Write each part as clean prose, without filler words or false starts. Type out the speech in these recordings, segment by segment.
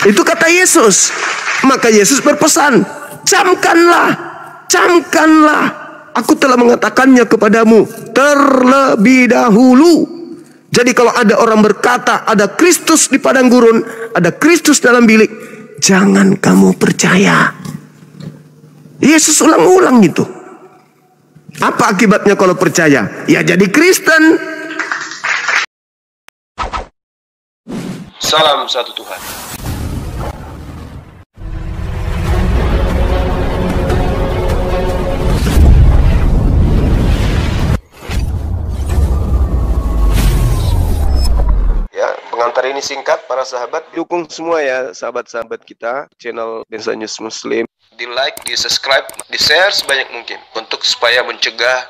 Itu kata Yesus. Maka Yesus berpesan, camkanlah, camkanlah. Aku telah mengatakannya kepadamu terlebih dahulu. Jadi kalau ada orang berkata ada Kristus di padang gurun, ada Kristus dalam bilik, jangan kamu percaya. Yesus ulang-ulang gitu. Apa akibatnya kalau percaya? Ya jadi Kristen. Salam satu Tuhan. Ya, pengantar ini singkat para sahabat. Dukung semua ya sahabat-sahabat kita channel Bensa News Muslim. Di like, di subscribe, di share sebanyak mungkin untuk supaya mencegah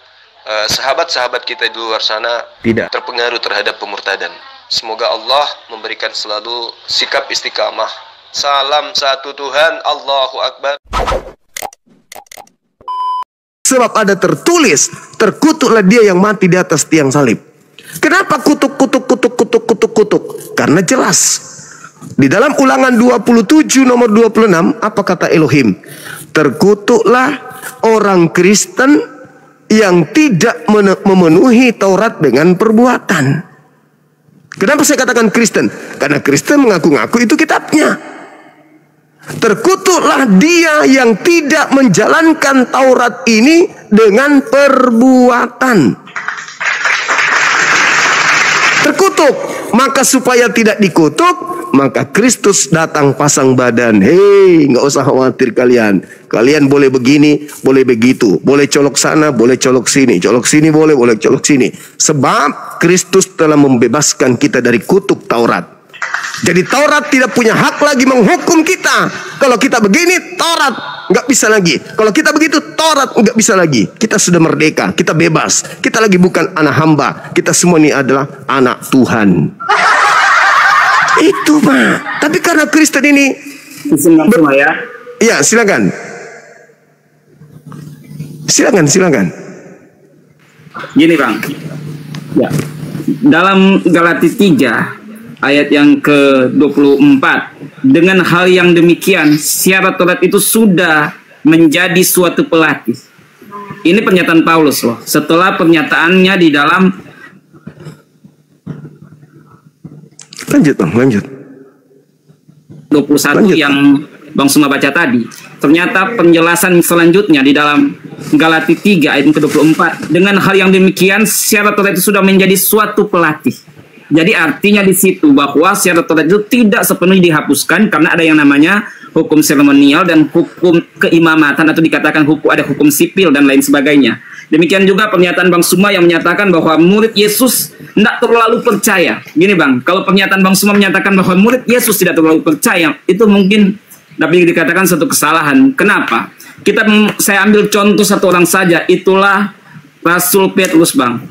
sahabat-sahabat kita di luar sana tidak terpengaruh terhadap pemurtadan. Semoga Allah memberikan selalu sikap istiqamah. Salam satu Tuhan, Allahu Akbar. Sebab ada tertulis, terkutuklah dia yang mati di atas tiang salib. Kenapa kutuk? Karena jelas. Di dalam Ulangan 27 nomor 26, apa kata Elohim? Terkutuklah orang Kristen yang tidak memenuhi Taurat dengan perbuatan. Kenapa saya katakan Kristen? Karena Kristen mengaku-ngaku itu kitabnya. Terkutuklah dia yang tidak menjalankan Taurat ini dengan perbuatan. Terkutuk. Maka supaya tidak dikutuk, maka Kristus datang pasang badan. Hei, nggak usah khawatir kalian. Kalian boleh begini, boleh begitu. Boleh colok sana, boleh colok sini. Colok sini boleh, boleh colok sini. Sebab Kristus telah membebaskan kita dari kutuk Taurat. Jadi Taurat tidak punya hak lagi menghukum kita. Kalau kita begini, Taurat nggak bisa lagi. Kalau kita begitu, Taurat nggak bisa lagi. Kita sudah merdeka, kita bebas. Kita lagi bukan anak hamba. Kita semua ini adalah anak Tuhan. Itu Pak. Tapi karena Kristen ini ya silakan. Silakan. Gini Bang. Ya. Dalam Galati 3 ayat yang ke-24, dengan hal yang demikian syarat Taurat itu sudah menjadi suatu pelatih. Ini pernyataan Paulus loh. Setelah pernyataannya di dalam lanjut. 21 yang Bang Suma baca tadi. Ternyata penjelasan selanjutnya di dalam Galati 3 ayat ke-24, dengan hal yang demikian syarat Taurat itu sudah menjadi suatu pelatih. Jadi artinya di situ bahwa syarat Taurat itu tidak sepenuhnya dihapuskan karena ada yang namanya hukum seremonial dan hukum keimamatan, atau dikatakan ada hukum sipil dan lain sebagainya. Demikian juga pernyataan Bang Suma yang menyatakan bahwa murid Yesus tidak terlalu percaya. Gini Bang, kalau pernyataan Bang Suma menyatakan bahwa murid Yesus tidak terlalu percaya, itu mungkin dapat dikatakan satu kesalahan. Kenapa? Saya ambil contoh satu orang saja, itulah Rasul Petrus Bang.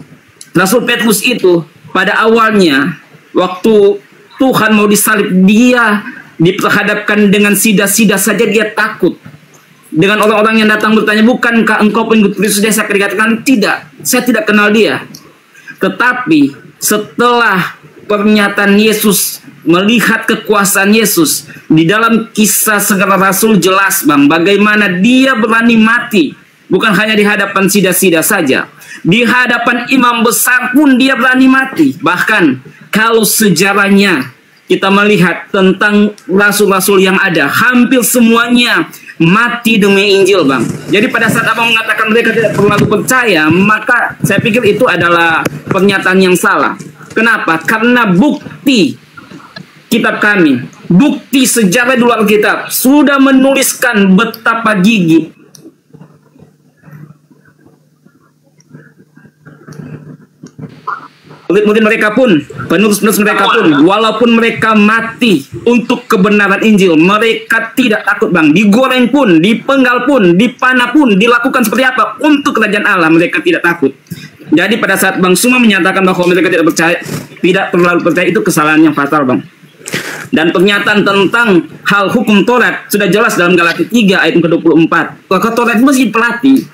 Rasul Petrus itu pada awalnya, waktu Tuhan mau disalib, dia diperhadapkan dengan sida-sida saja dia takut. Dengan orang-orang yang datang bertanya, bukankah engkau pengikut Kristus? Saya dikatakan, tidak, saya tidak kenal dia. Tetapi setelah pernyataan Yesus, melihat kekuasaan Yesus, di dalam Kisah Segala Rasul jelas Bang, bagaimana dia berani mati. Bukan hanya di hadapan sida-sida saja, di hadapan imam besar pun dia berani mati. Bahkan kalau sejarahnya kita melihat tentang rasul-rasul yang ada, hampir semuanya mati demi Injil Bang. Jadi pada saat Abang mengatakan mereka tidak terlalu percaya, maka saya pikir itu adalah pernyataan yang salah. Kenapa? Karena bukti kitab kami, bukti sejarah di luar kitab sudah menuliskan betapa gigih murid-murid mereka pun, penerus-penerus mereka pun, walaupun mereka mati untuk kebenaran Injil, mereka tidak takut Bang. Digoreng pun, dipenggal pun, dipanah pun, dilakukan seperti apa untuk kerajaan Allah, mereka tidak takut. Jadi pada saat Bang Suma menyatakan bahwa mereka tidak percaya, tidak terlalu percaya, itu kesalahan yang fatal Bang. Dan pernyataan tentang hal hukum Taurat sudah jelas dalam Galati 3 ayat ke-24. Bahwa Taurat itu masih pelatih.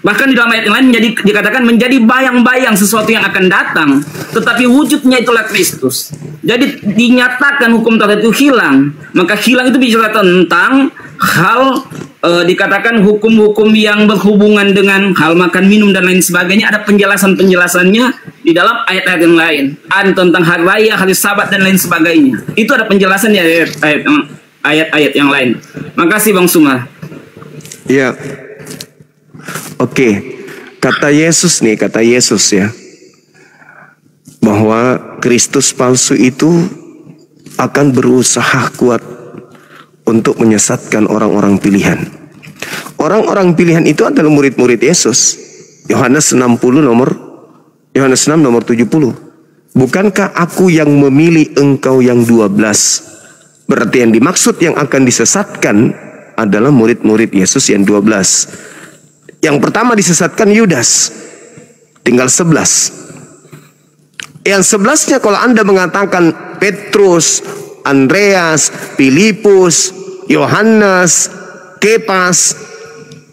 Bahkan di dalam ayat yang lain dikatakan menjadi bayang-bayang sesuatu yang akan datang, tetapi wujudnya itulah Kristus. Jadi dinyatakan hukum Taurat itu hilang. Maka hilang itu bicara tentang hal dikatakan hukum-hukum yang berhubungan dengan hal makan, minum dan lain sebagainya. Ada penjelasan-penjelasannya di dalam ayat-ayat yang lain. Ada tentang hari raya, hari Sabat dan lain sebagainya. Itu ada penjelasan di ayat-ayat yang lain. Makasih Bang Sumar. Ya. Oke, kata Yesus ya, bahwa Kristus palsu itu akan berusaha kuat untuk menyesatkan orang-orang pilihan. Orang-orang pilihan itu adalah murid-murid Yesus. Yohanes 6 nomor 70. Bukankah aku yang memilih engkau yang 12? Berarti yang dimaksud yang akan disesatkan adalah murid-murid Yesus yang 12. Yang pertama disesatkan Yudas, tinggal 11. Yang 11-nya kalau Anda mengatakan Petrus, Andreas, Filipus, Yohanes, Kepas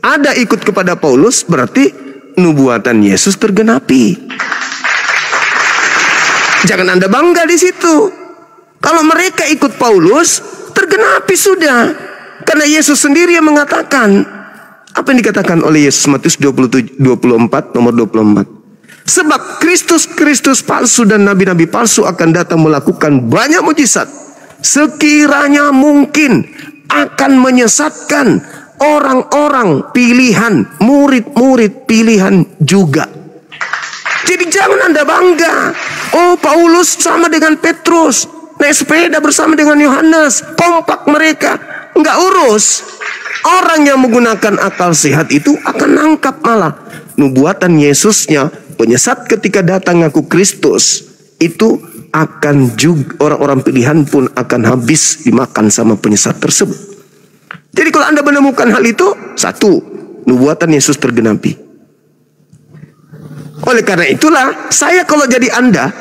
ada ikut kepada Paulus, berarti nubuatan Yesus tergenapi. Jangan Anda bangga di situ. Kalau mereka ikut Paulus, tergenapi sudah. Karena Yesus sendiri yang mengatakan. Apa yang dikatakan oleh Yesus Matius 24 nomor 24. Sebab Kristus palsu dan nabi-nabi palsu akan datang melakukan banyak mujizat, sekiranya mungkin akan menyesatkan orang-orang pilihan, murid-murid pilihan juga. Jadi jangan Anda bangga. Oh, Paulus sama dengan Petrus, naik sepeda bersama dengan Yohanes, kompak mereka. Enggak urus. Orang yang menggunakan akal sehat itu akan nangkap malah nubuatan Yesusnya, penyesat ketika datang ngaku Kristus itu akan juga orang-orang pilihan pun akan habis dimakan sama penyesat tersebut. Jadi kalau Anda menemukan hal itu, satu, nubuatan Yesus tergenapi. Oleh karena itulah saya kalau jadi Anda,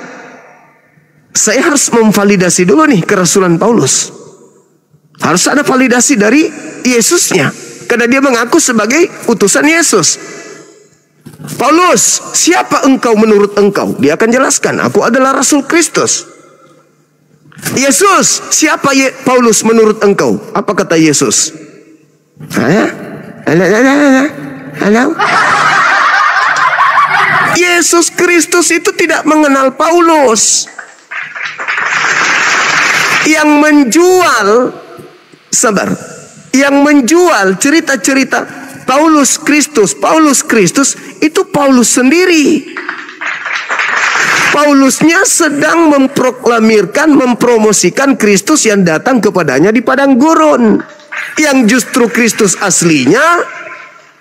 saya harus memvalidasi dulu nih kerasulan Paulus. Harus ada validasi dari Yesusnya, karena dia mengaku sebagai utusan Yesus. Paulus, siapa engkau menurut engkau? Dia akan jelaskan, aku adalah Rasul Kristus. Yesus, siapa Paulus menurut engkau? Apa kata Yesus? Halo? Yesus Kristus itu tidak mengenal Paulus. Yang menjual, sabar, yang menjual cerita-cerita Paulus Kristus itu Paulus sendiri. Paulusnya sedang memproklamirkan, mempromosikan Kristus yang datang kepadanya di padang gurun. Yang justru Kristus aslinya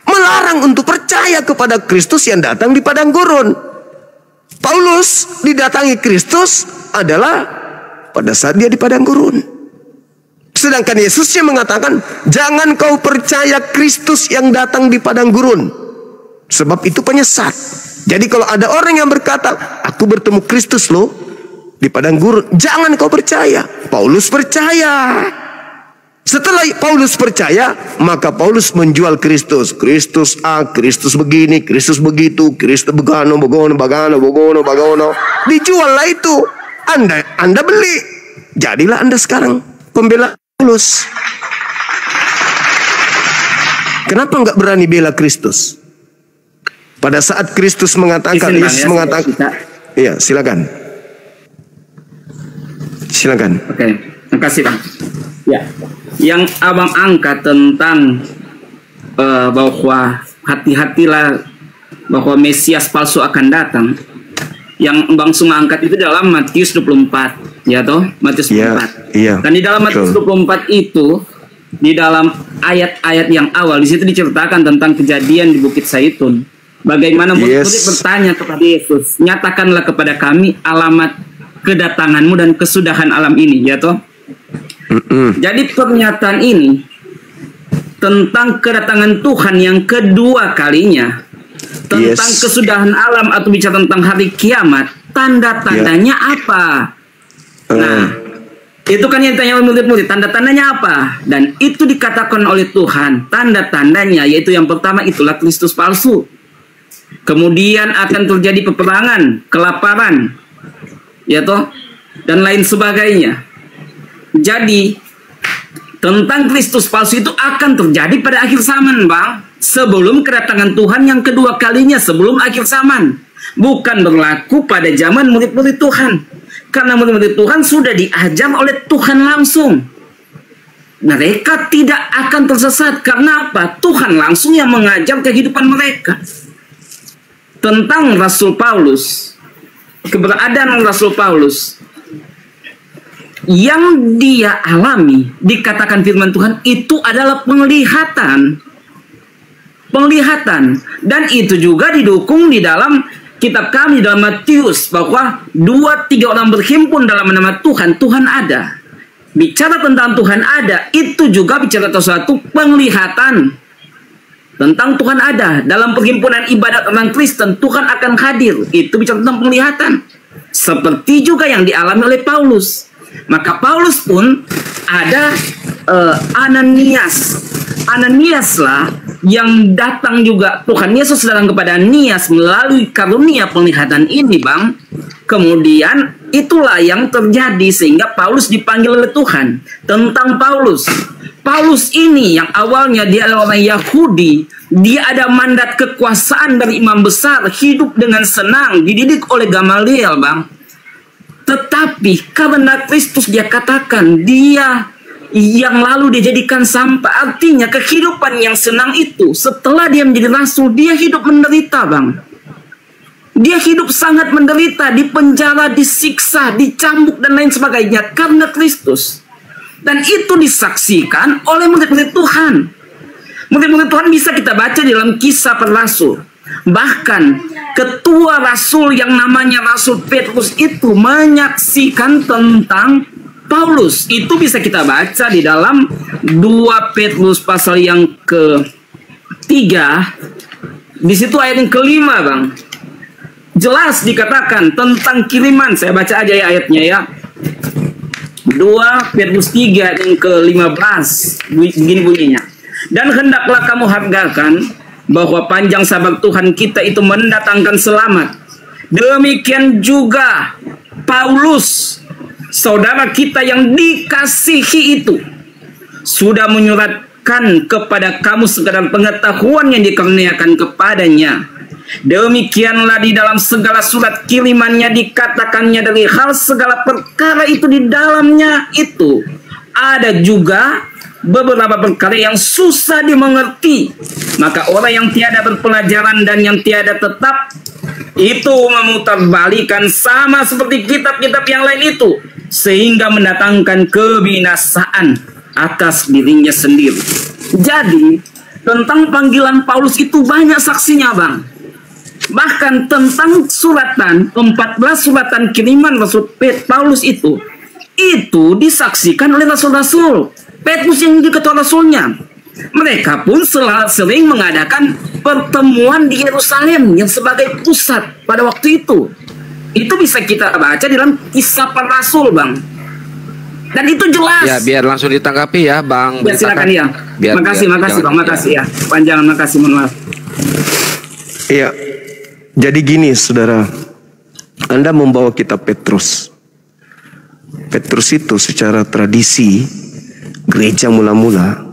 melarang untuk percaya kepada Kristus yang datang di padang gurun. Paulus didatangi Kristus adalah pada saat dia di padang gurun. Sedangkan Yesusnya mengatakan, jangan kau percaya Kristus yang datang di padang gurun, sebab itu penyesat. Jadi kalau ada orang yang berkata, aku bertemu Kristus loh di padang gurun, jangan kau percaya. Paulus percaya. Setelah Paulus percaya, maka Paulus menjual Kristus. Kristus A, Kristus begini, Kristus begitu, Kristus begono. Dijuallah itu. Anda beli. Jadilah Anda sekarang pembela Paulus. Kenapa nggak berani bela Kristus? Pada saat Kristus mengatakan, Yesus mengatakan, iya, silakan. Oke, terima kasih Bang. Ya, yang Abang angkat tentang bahwa hati-hatilah bahwa Mesias palsu akan datang. Yang Bang Suma angkat itu dalam Matius 24, ya toh? Matius 24. Iya. Dan di dalam Matius 24 itu, di dalam ayat-ayat yang awal, di situ diceritakan tentang kejadian di Bukit Zaitun. Bagaimana murid-murid bertanya kepada Yesus, nyatakanlah kepada kami alamat kedatanganmu dan kesudahan alam ini, ya toh? Jadi pernyataan ini tentang kedatangan Tuhan yang kedua kalinya, tentang kesudahan alam atau bicara tentang hari kiamat, tanda-tandanya apa? Nah, itu kan yang ditanya oleh murid-murid, tanda-tandanya apa? Dan itu dikatakan oleh Tuhan, tanda-tandanya yaitu yang pertama itulah Kristus palsu. kemudian akan terjadi peperangan, kelaparan, ya toh, dan lain sebagainya. Jadi tentang Kristus palsu itu akan terjadi pada akhir zaman, Bang, sebelum kedatangan Tuhan yang kedua kalinya, sebelum akhir zaman. Bukan berlaku pada zaman murid-murid Tuhan, karena murid-murid Tuhan sudah diajar oleh Tuhan langsung. Mereka tidak akan tersesat. Karena apa? Tuhan langsung yang mengajar kehidupan mereka. Tentang Rasul Paulus, keberadaan Rasul Paulus, yang dia alami, dikatakan firman Tuhan, itu adalah penglihatan. Penglihatan. Dan itu juga didukung di dalam kitab kami, dalam Matius, bahwa 2-3 orang berhimpun dalam nama Tuhan, Tuhan ada. Bicara tentang Tuhan ada, itu juga bicara tentang suatu penglihatan. Tentang Tuhan ada. Dalam perhimpunan ibadat orang Kristen, Tuhan akan hadir. Itu bicara tentang penglihatan. Seperti juga yang dialami oleh Paulus. Maka Paulus pun ada Ananias. Ananias lah yang datang juga. Tuhan Yesus datang kepada Ananias melalui karunia penglihatan ini, Bang. Kemudian itulah yang terjadi sehingga Paulus dipanggil oleh Tuhan. Tentang Paulus, Paulus ini yang awalnya dia adalah orang Yahudi, dia ada mandat kekuasaan dari imam besar, hidup dengan senang, dididik oleh Gamaliel, Bang. Tetapi karena Kristus, dia katakan dia yang lalu dijadikan sampah. Artinya kehidupan yang senang itu setelah dia menjadi rasul, dia hidup menderita, Bang. Dia hidup sangat menderita, dipenjara, disiksa, dicambuk, dan lain sebagainya karena Kristus. Dan itu disaksikan oleh murid-murid Tuhan. Murid-murid Tuhan bisa kita baca di dalam Kisah Para Rasul. Bahkan ketua rasul yang namanya Rasul Petrus itu menyaksikan tentang Paulus. Itu bisa kita baca di dalam 2 Petrus pasal yang ke-3. Di situ ayat yang ke-5, Bang. Jelas dikatakan tentang kiriman. Saya baca aja ya ayatnya ya. 2 Petrus 3 yang ke-15. Begini bunyinya. Dan hendaklah kamu hargakan bahwa panjang sabar Tuhan kita itu mendatangkan selamat. Demikian juga Paulus, saudara kita yang dikasihi itu, sudah menyuratkan kepada kamu segala pengetahuan yang dikaruniakan kepadanya. Demikianlah di dalam segala surat kirimannya dikatakannya dari hal segala perkara itu di dalamnya itu ada juga beberapa perkara yang susah dimengerti. Maka orang yang tiada berpelajaran dan yang tiada tetap itu memutarbalikan sama seperti kitab-kitab yang lain itu, sehingga mendatangkan kebinasaan atas dirinya sendiri. Jadi tentang panggilan Paulus itu banyak saksinya, Bang. Bahkan tentang suratan, 14 suratan kiriman Rasul Paulus itu disaksikan oleh rasul-rasul. Petrus yang jadi ketua rasulnya. Mereka pun sering mengadakan pertemuan di Yerusalem yang sebagai pusat pada waktu itu. Itu bisa kita baca dalam Kisah Para Rasul, Bang. Dan itu jelas. Ya, biar langsung ditanggapi ya, Bang. Ya, silakan ya. Makasih, Bang. Makasih ya. Panjangan, makasih, mohon maaf. Iya. Jadi gini, saudara. Anda membawa kitab Petrus. Petrus itu secara tradisi gereja mula-mula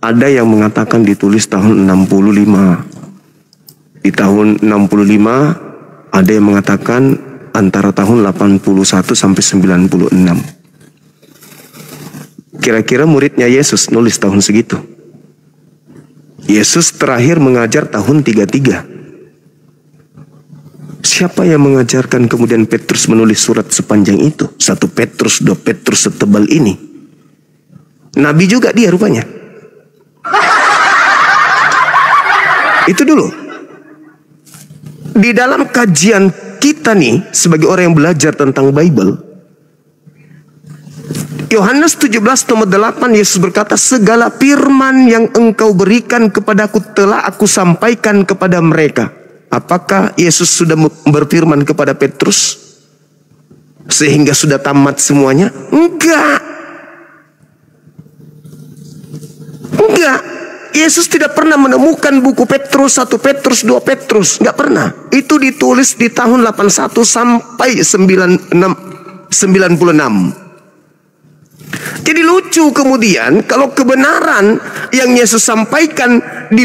ada yang mengatakan ditulis tahun 65. Di tahun 65 ada yang mengatakan antara tahun 81 sampai 96. Kira-kira muridnya Yesus nulis tahun segitu. Yesus terakhir mengajar tahun 33. Siapa yang mengajarkan kemudian Petrus menulis surat sepanjang itu? 1 Petrus, 2 Petrus setebal ini. Nabi juga dia rupanya. Itu dulu. Di dalam kajian kita nih, sebagai orang yang belajar tentang Bible, Yohanes 17:8 Yesus berkata, segala firman yang engkau berikan kepadaku telah aku sampaikan kepada mereka. Apakah Yesus sudah berfirman kepada Petrus sehingga sudah tamat semuanya? Enggak. Yesus tidak pernah menemukan buku Petrus, 1 Petrus, 2 Petrus. Nggak pernah. Itu ditulis di tahun 81 sampai 96. Jadi lucu kemudian kalau kebenaran yang Yesus sampaikan di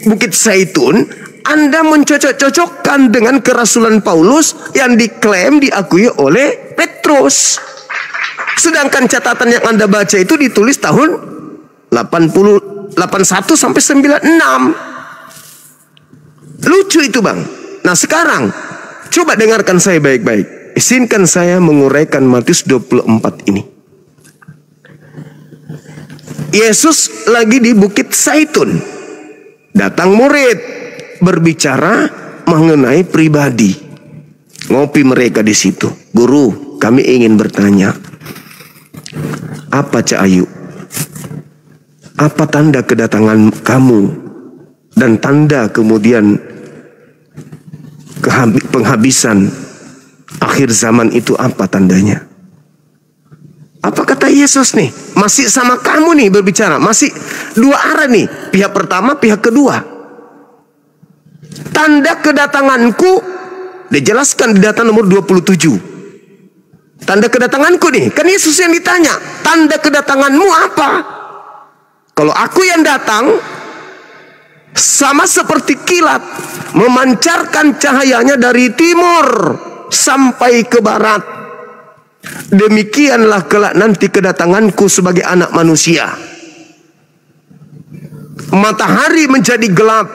Bukit Zaitun, Anda mencocok-cocokkan dengan kerasulan Paulus yang diklaim diakui oleh Petrus. Sedangkan catatan yang Anda baca itu ditulis tahun 81 sampai 96. Lucu itu, Bang. Nah, sekarang coba dengarkan saya baik-baik. Izinkan saya menguraikan Matius 24 ini. Yesus lagi di Bukit Zaitun. Datang murid berbicara mengenai pribadi. Ngopi mereka di situ. Guru, kami ingin bertanya. Apa Cak Ayu? Apa tanda kedatangan kamu dan tanda kemudian penghabisan akhir zaman itu apa tandanya? Apa kata Yesus nih? Masih sama kamu nih berbicara. Masih dua arah nih. Pihak pertama, pihak kedua. Tanda kedatanganku dijelaskan di data nomor 27. Tanda kedatanganku nih. Kan Yesus yang ditanya. Tanda kedatanganmu apa? Kalau aku yang datang, sama seperti kilat, memancarkan cahayanya dari timur sampai ke barat. Demikianlah kelak nanti kedatanganku sebagai anak manusia. Matahari menjadi gelap,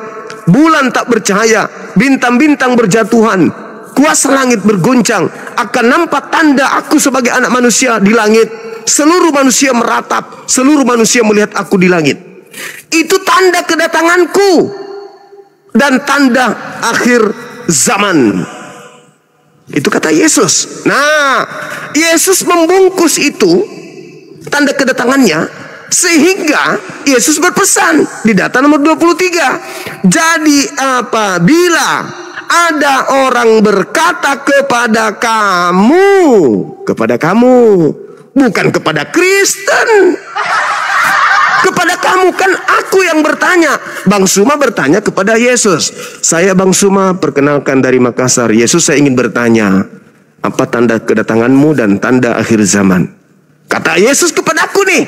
bulan tak bercahaya, bintang-bintang berjatuhan, kuasa langit berguncang. Akan nampak tanda aku sebagai anak manusia di langit. Seluruh manusia meratap, seluruh manusia melihat aku di langit. Itu tanda kedatanganku dan tanda akhir zaman. Itu kata Yesus. Nah, Yesus membungkus itu tanda kedatangannya sehingga Yesus berpesan di data nomor 23. Jadi apabila ada orang berkata kepada kamu, bukan kepada Kristen, kepada kamu, kan aku yang bertanya. Bang Suma bertanya kepada Yesus. Saya Bang Suma, perkenalkan dari Makassar. Yesus, saya ingin bertanya, apa tanda kedatanganmu dan tanda akhir zaman? Kata Yesus kepadaku nih.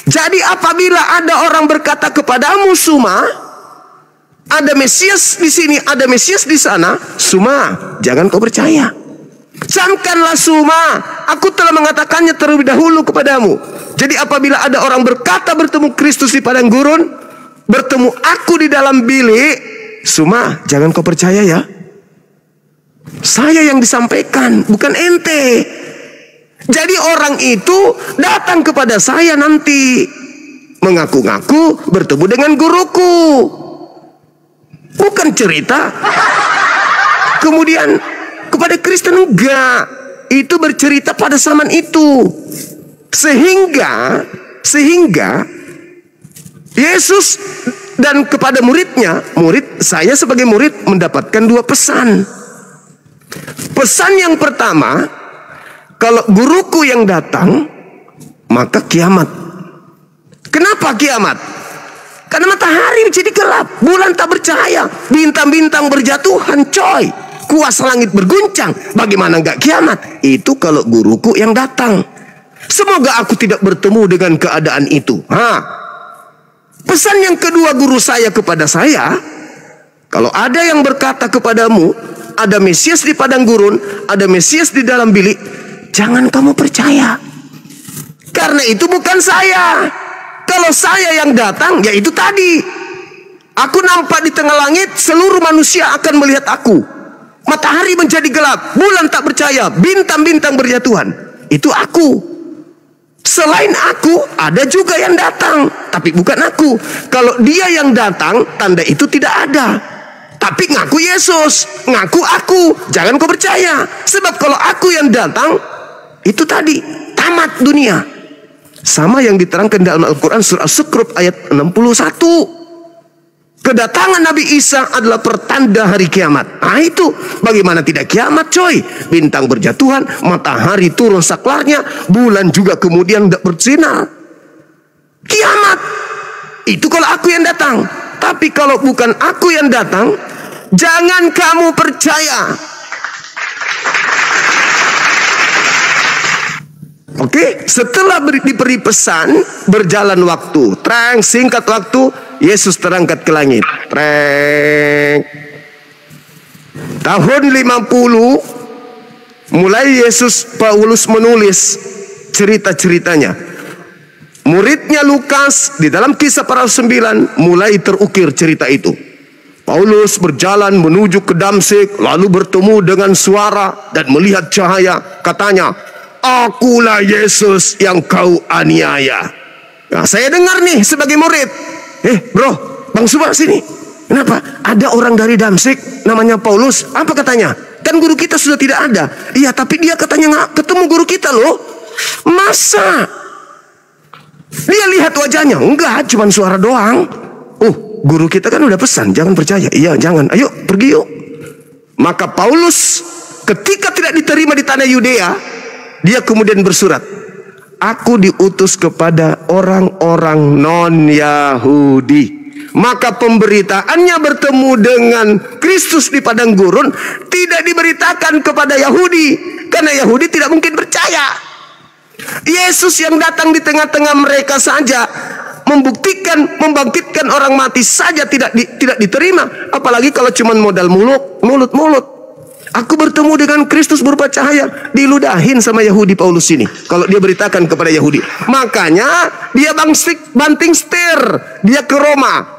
Jadi apabila ada orang berkata kepadamu, Suma, ada Mesias di sini, ada Mesias di sana, Suma, jangan kau percaya. Camkanlah Suma, aku telah mengatakannya terlebih dahulu kepadamu. Jadi apabila ada orang berkata bertemu Kristus di padang gurun, bertemu aku di dalam bilik, Suma, jangan kau percaya ya. Saya yang disampaikan, bukan ente. Jadi orang itu datang kepada saya nanti, mengaku-ngaku bertemu dengan guruku. Bukan cerita kemudian kepada Kristen, enggak. Itu bercerita pada zaman itu. Sehingga Yesus dan kepada muridnya, saya sebagai murid mendapatkan dua pesan. Pesan yang pertama, kalau guruku yang datang, maka kiamat. Kenapa kiamat? Karena matahari menjadi gelap, bulan tak bercahaya, bintang-bintang berjatuhan, coy. Kuasa langit berguncang. Bagaimana enggak kiamat? Itu kalau guruku yang datang. Semoga aku tidak bertemu dengan keadaan itu. Pesan yang kedua guru saya kepada saya, kalau ada yang berkata kepadamu, ada Mesias di padang gurun, ada Mesias di dalam bilik, jangan kamu percaya. Karena itu bukan saya. Kalau saya yang datang, ya itu tadi. Aku nampak di tengah langit, seluruh manusia akan melihat aku. Matahari menjadi gelap, bulan tak bercahaya, bintang-bintang berjatuhan. Itu aku. Selain aku, ada juga yang datang, tapi bukan aku. Kalau dia yang datang, tanda itu tidak ada. Tapi ngaku Yesus, ngaku aku. Jangan kau percaya. Sebab kalau aku yang datang, itu tadi, tamat dunia. Sama yang diterangkan dalam Al-Quran surah As-Zukhruf ayat 61. Kedatangan Nabi Isa adalah pertanda hari kiamat. Nah itu, bagaimana tidak kiamat coy? Bintang berjatuhan, matahari turun saklarnya, bulan juga kemudian tidak bersinar. Kiamat. Itu kalau aku yang datang. Tapi kalau bukan aku yang datang, jangan kamu percaya. Oke, setelah diberi pesan, berjalan waktu. Singkat waktu, Yesus terangkat ke langit. Tahun 50, mulai Paulus menulis cerita-ceritanya. Muridnya Lukas di dalam Kisah Para Rasul 9 mulai terukir cerita itu. Paulus berjalan menuju ke Damsyik, lalu bertemu dengan suara dan melihat cahaya. Katanya, "Akulah Yesus yang kau aniaya." Nah, saya dengar nih sebagai murid. Bro, Bang Suba sini. Kenapa? Ada orang dari Damsyik namanya Paulus. Apa katanya? Kan guru kita sudah tidak ada. Iya, tapi dia katanya nggak ketemu guru kita loh. Masa? Dia lihat wajahnya. Enggak, cuma suara doang. Guru kita kan udah pesan, jangan percaya. Iya, jangan. Ayo, pergi yuk. Maka Paulus ketika tidak diterima di tanah Yudea, dia kemudian bersurat, "Aku diutus kepada orang-orang non-Yahudi." Maka pemberitaannya bertemu dengan Kristus di padang gurun tidak diberitakan kepada Yahudi, karena Yahudi tidak mungkin percaya. Yesus yang datang di tengah-tengah mereka saja membangkitkan orang mati saja tidak diterima, apalagi kalau cuma modal mulut. Aku bertemu dengan Kristus berupa cahaya, diludahin sama Yahudi Paulus ini. Kalau dia beritakan kepada Yahudi, makanya dia banting setir, dia ke Roma.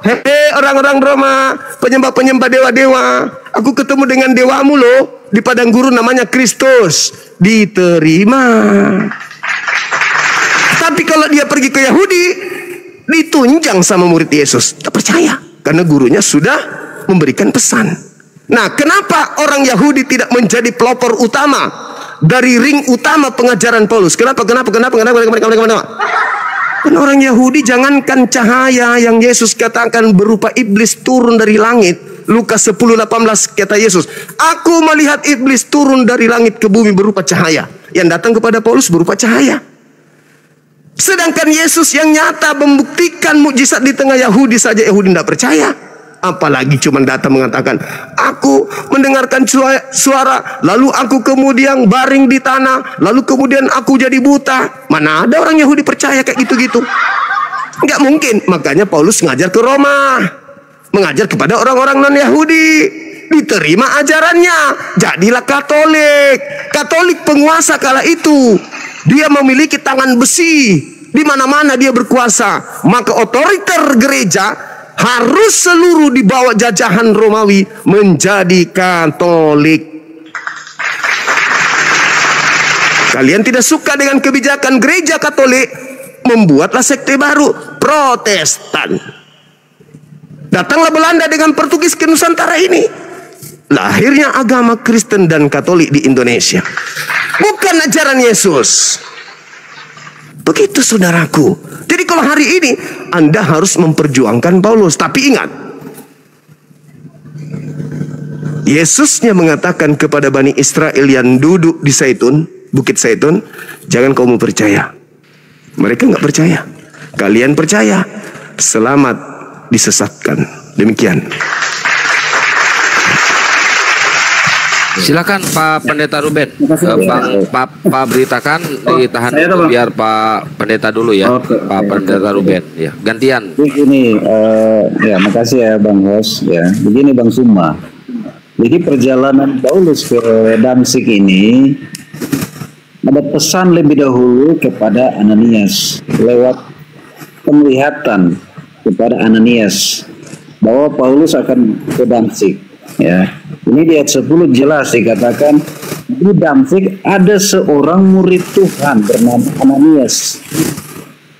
Orang-orang Roma, penyembah dewa-dewa, aku ketemu dengan dewamu loh di padang gurun namanya Kristus. Diterima. Tapi kalau dia pergi ke Yahudi, ditunjang sama murid Yesus, tak percaya karena gurunya sudah memberikan pesan. Nah, kenapa orang Yahudi tidak menjadi pelopor utama dari ring utama pengajaran Paulus? Kenapa? Karena orang Yahudi jangankan cahaya yang Yesus katakan berupa iblis turun dari langit. Lukas 10:18 kata Yesus, "Aku melihat iblis turun dari langit ke bumi berupa cahaya." Yang datang kepada Paulus berupa cahaya. Sedangkan Yesus yang nyata membuktikan mukjizat di tengah Yahudi saja Yahudi tidak percaya. Apalagi cuma datang mengatakan, "Aku mendengarkan suara, lalu aku kemudian baring di tanah, lalu kemudian aku jadi buta." Mana ada orang Yahudi percaya kayak gitu-gitu? Nggak mungkin. Makanya Paulus ngajar ke Roma, mengajar kepada orang-orang non-Yahudi. Diterima ajarannya, jadilah Katolik. Katolik penguasa kala itu. Dia memiliki tangan besi, di mana-mana dia berkuasa. Maka otoriter gereja harus seluruh di bawah jajahan Romawi menjadi Katolik. Kalian tidak suka dengan kebijakan gereja Katolik, membuatlah sekte baru, Protestan. Datanglah Belanda dengan Portugis ke Nusantara ini. Lahirnya agama Kristen dan Katolik di Indonesia. Bukan ajaran Yesus. Begitu saudaraku. Jadi kalau hari ini Anda harus memperjuangkan Paulus. Tapi ingat, Yesusnya mengatakan kepada Bani Israel yang duduk di Bukit Zaitun, "Jangan kamu percaya." Mereka nggak percaya. Kalian percaya, selamat disesatkan. Demikian. Silakan Pak Pendeta Ruben. Pak beritakan ditahan biar Pak Pendeta dulu ya. Pak Pendeta Ruben ya. Gantian. Begini, ya makasih ya Bang Hos ya. Begini Bang Suma. Jadi perjalanan Paulus ke Damsyik ini ada pesan lebih dahulu kepada Ananias lewat penglihatan kepada Ananias bahwa Paulus akan ke Damsyik. Ya, ini di ayat 10 jelas dikatakan di Damsyik ada seorang murid Tuhan bernama Ananias.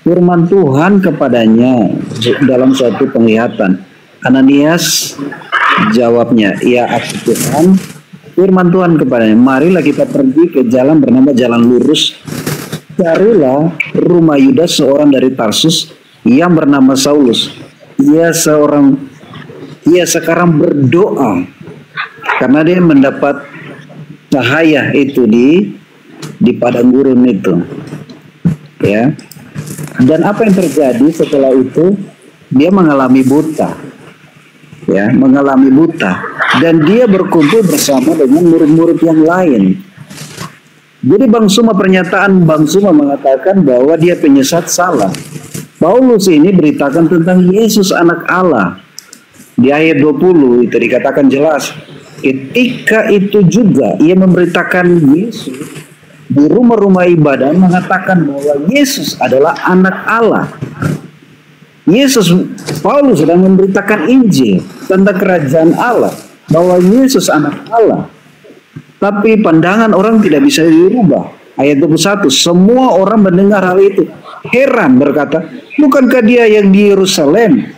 Firman Tuhan kepadanya dalam suatu penglihatan. Ananias jawabnya, "Ya aku Tuhan." Firman Tuhan kepadanya, "Marilah kita pergi ke jalan bernama Jalan Lurus. Carilah rumah Yudas seorang dari Tarsus yang bernama Saulus. Ia sekarang berdoa karena dia mendapat cahaya itu di padang gurun itu." Ya. Dan apa yang terjadi setelah itu? dia mengalami buta. Ya, mengalami buta. Dan dia berkumpul bersama dengan murid-murid yang lain. Jadi Bang Suma, pernyataan Bang Suma mengatakan bahwa dia penyesat salah. Paulus ini beritakan tentang Yesus anak Allah. Di ayat 20 itu dikatakan jelas, ketika itu juga ia memberitakan Yesus di rumah-rumah ibadah, mengatakan bahwa Yesus adalah anak Allah. Paulus sedang memberitakan Injil tentang kerajaan Allah, bahwa Yesus anak Allah. Tapi pandangan orang tidak bisa dirubah. Ayat 21, semua orang mendengar hal itu heran, berkata, bukankah dia yang di Yerusalem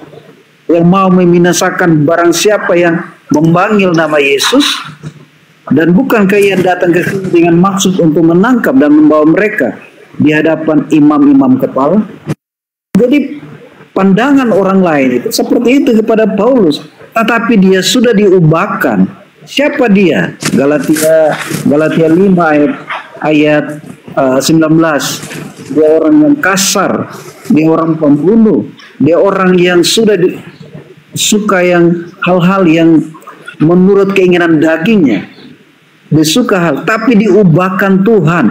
yang mau membinasakan barang siapa yang memanggil nama Yesus? Dan bukankah ia datang ke sini dengan maksud untuk menangkap dan membawa mereka di hadapan imam-imam kepala? Jadi pandangan orang lain itu seperti itu kepada Paulus, tetapi dia sudah diubahkan. Siapa dia? Galatia 5 ayat 19. Dia orang yang kasar, dia orang pembunuh, dia orang yang sudah suka yang hal-hal yang menurut keinginan dagingnya. Dia suka hal, tapi diubahkan Tuhan,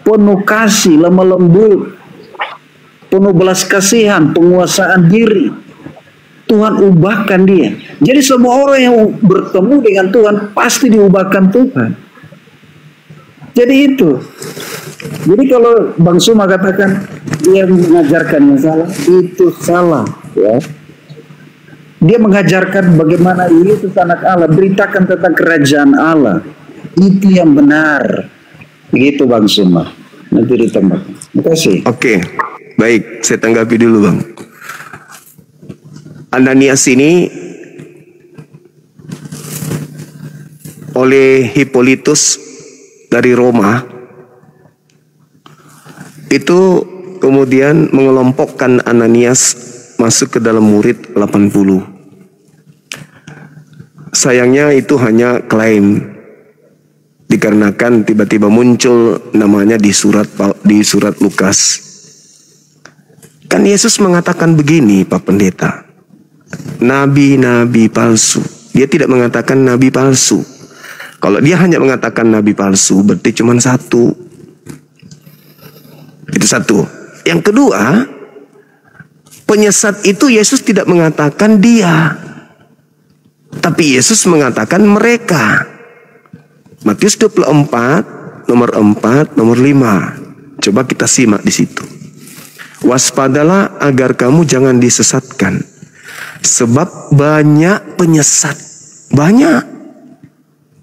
penuh kasih, lemah lembut, penuh belas kasihan, penguasaan diri. Tuhan ubahkan dia. Jadi semua orang yang bertemu dengan Tuhan pasti diubahkan Tuhan. Jadi itu. Jadi kalau Bang Suma katakan dia mengajarkan yang salah, itu salah, ya. Dia mengajarkan bagaimana Yesus anak Allah, beritakan tentang kerajaan Allah. Itu yang benar. Begitu Bang Suma. Nanti ditambahkan. Terima kasih. Oke, baik, saya tanggapi dulu Bang. Ananias ini oleh Hippolytus dari Roma itu kemudian mengelompokkan Ananias masuk ke dalam murid 80. Sayangnya itu hanya klaim, dikarenakan tiba-tiba muncul namanya di surat Lukas. Kan Yesus mengatakan begini Pak Pendeta, nabi-nabi palsu. Dia tidak mengatakan nabi palsu. Kalau dia hanya mengatakan nabi palsu, berarti cuma satu. Itu satu. Yang kedua, penyesat itu Yesus tidak mengatakan dia, tapi Yesus mengatakan mereka. Matius 24, nomor 4, nomor 5. Coba kita simak di situ. Waspadalah agar kamu jangan disesatkan, sebab banyak penyesat, banyak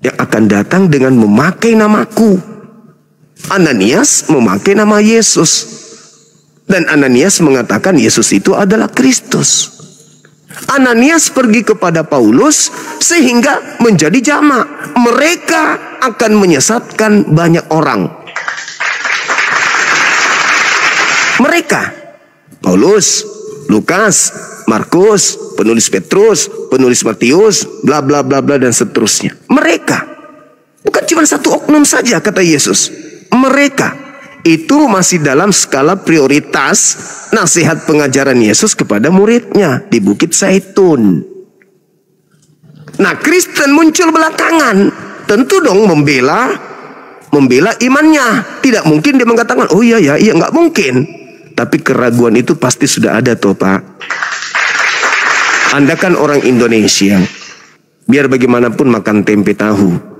yang akan datang dengan memakai namaku. Ananias memakai nama Yesus, dan Ananias mengatakan Yesus itu adalah Kristus. Ananias pergi kepada Paulus sehingga menjadi jamak. Mereka akan menyesatkan banyak orang. Mereka, Paulus, Lukas, Markus, penulis Petrus, penulis Matius, bla bla bla bla dan seterusnya. Mereka, bukan cuma satu oknum saja kata Yesus. Mereka itu masih dalam skala prioritas nasihat pengajaran Yesus kepada muridnya di Bukit Zaitun. Nah, Kristen muncul belakangan, tentu dong membela imannya. Tidak mungkin dia mengatakan, oh iya nggak mungkin. Tapi keraguan itu pasti sudah ada toh Pak. Anda kan orang Indonesia, biar bagaimanapun makan tempe tahu.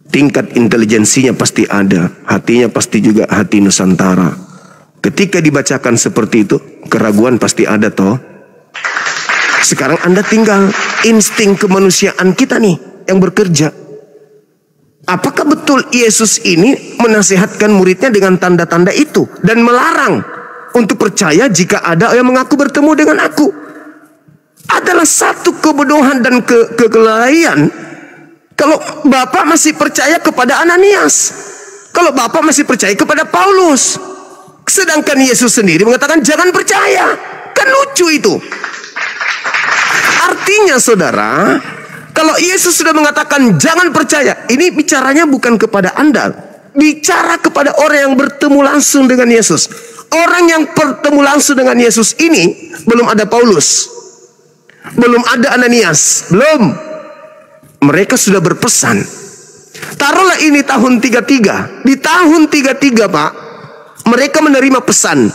Tingkat intelijensinya pasti ada, hatinya pasti juga hati Nusantara. Ketika dibacakan seperti itu, keraguan pasti ada toh. Sekarang Anda tinggal insting kemanusiaan kita nih yang bekerja. Apakah betul Yesus ini menasihatkan muridnya dengan tanda-tanda itu dan melarang untuk percaya jika ada yang mengaku bertemu dengan aku? Adalah satu kebodohan dan kelalaian. Kalau Bapak masih percaya kepada Ananias, kalau Bapak masih percaya kepada Paulus, sedangkan Yesus sendiri mengatakan jangan percaya, kan lucu itu. Artinya saudara, kalau Yesus sudah mengatakan jangan percaya, ini bicaranya bukan kepada Anda, bicara kepada orang yang bertemu langsung dengan Yesus. Orang yang bertemu langsung dengan Yesus ini belum ada Paulus, belum ada Ananias, belum. Mereka sudah berpesan. Taruhlah ini tahun 33. Di tahun 33, Pak, mereka menerima pesan.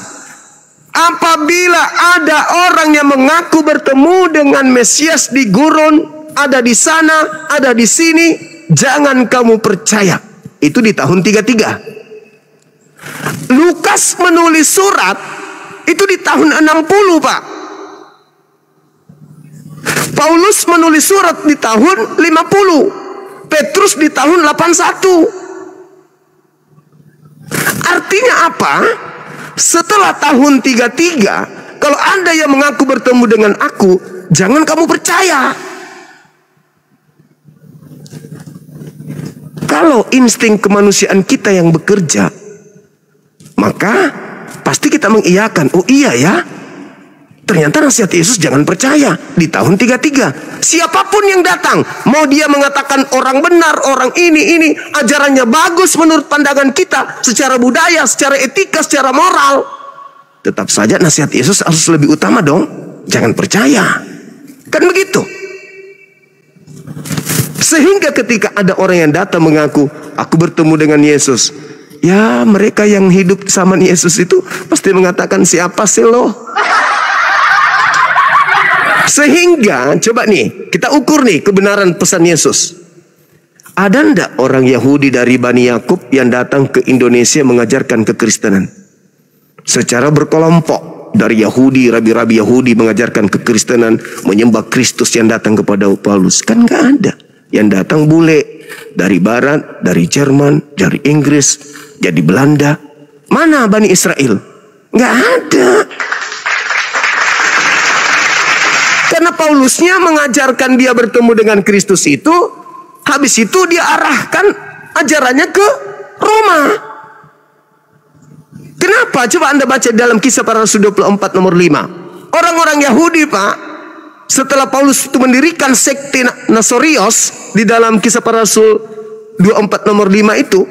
Apabila ada orang yang mengaku bertemu dengan Mesias di gurun, ada di sana, ada di sini, jangan kamu percaya. Itu di tahun 33. Lukas menulis surat itu di tahun 60, Pak. Paulus menulis surat di tahun 50. Petrus di tahun 81. Artinya apa? Setelah tahun 33, kalau Anda yang mengaku bertemu dengan aku, jangan kamu percaya. Kalau insting kemanusiaan kita yang bekerja, maka pasti kita mengiyakan. Oh iya ya, ternyata nasihat Yesus jangan percaya. Di tahun 33, siapapun yang datang, mau dia mengatakan orang benar, orang ini, ajarannya bagus menurut pandangan kita, secara budaya, secara etika, secara moral, tetap saja nasihat Yesus harus lebih utama dong. Jangan percaya. Kan begitu. Sehingga ketika ada orang yang datang mengaku, aku bertemu dengan Yesus, ya mereka yang hidup sama Yesus itu pasti mengatakan, siapa sih lo? Sehingga coba nih kita ukur nih kebenaran pesan Yesus. Ada ndak orang Yahudi dari Bani Yakub yang datang ke Indonesia mengajarkan kekristenan? Secara berkelompok, dari Yahudi, rabi-rabi Yahudi mengajarkan kekristenan, menyembah Kristus yang datang kepada Paulus. Kan nggak ada. Yang datang bule dari Barat, dari Jerman, dari Inggris, jadi Belanda. Mana Bani Israel? Nggak ada. Karena Paulusnya mengajarkan dia bertemu dengan Kristus itu, habis itu dia arahkan ajarannya ke Roma. Kenapa? Coba Anda baca dalam Kisah Para Rasul 24 nomor 5. Orang-orang Yahudi, Pak, setelah Paulus itu mendirikan sekte Nasorios di dalam Kisah Para Rasul 24 nomor 5 itu,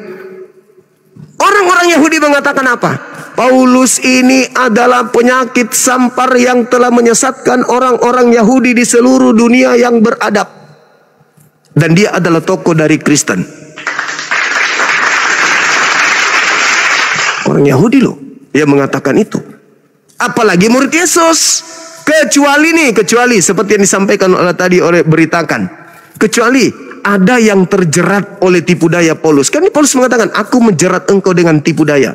orang-orang Yahudi mengatakan apa? Paulus ini adalah penyakit sampar yang telah menyesatkan orang-orang Yahudi di seluruh dunia yang beradab. Dan dia adalah tokoh dari Kristen. Orang Yahudi loh yang mengatakan itu. Apalagi murid Yesus. Kecuali seperti yang disampaikan tadi oleh beritakan. Kecuali ada yang terjerat oleh tipu daya Paulus. Kan Paulus mengatakan, aku menjerat engkau dengan tipu daya.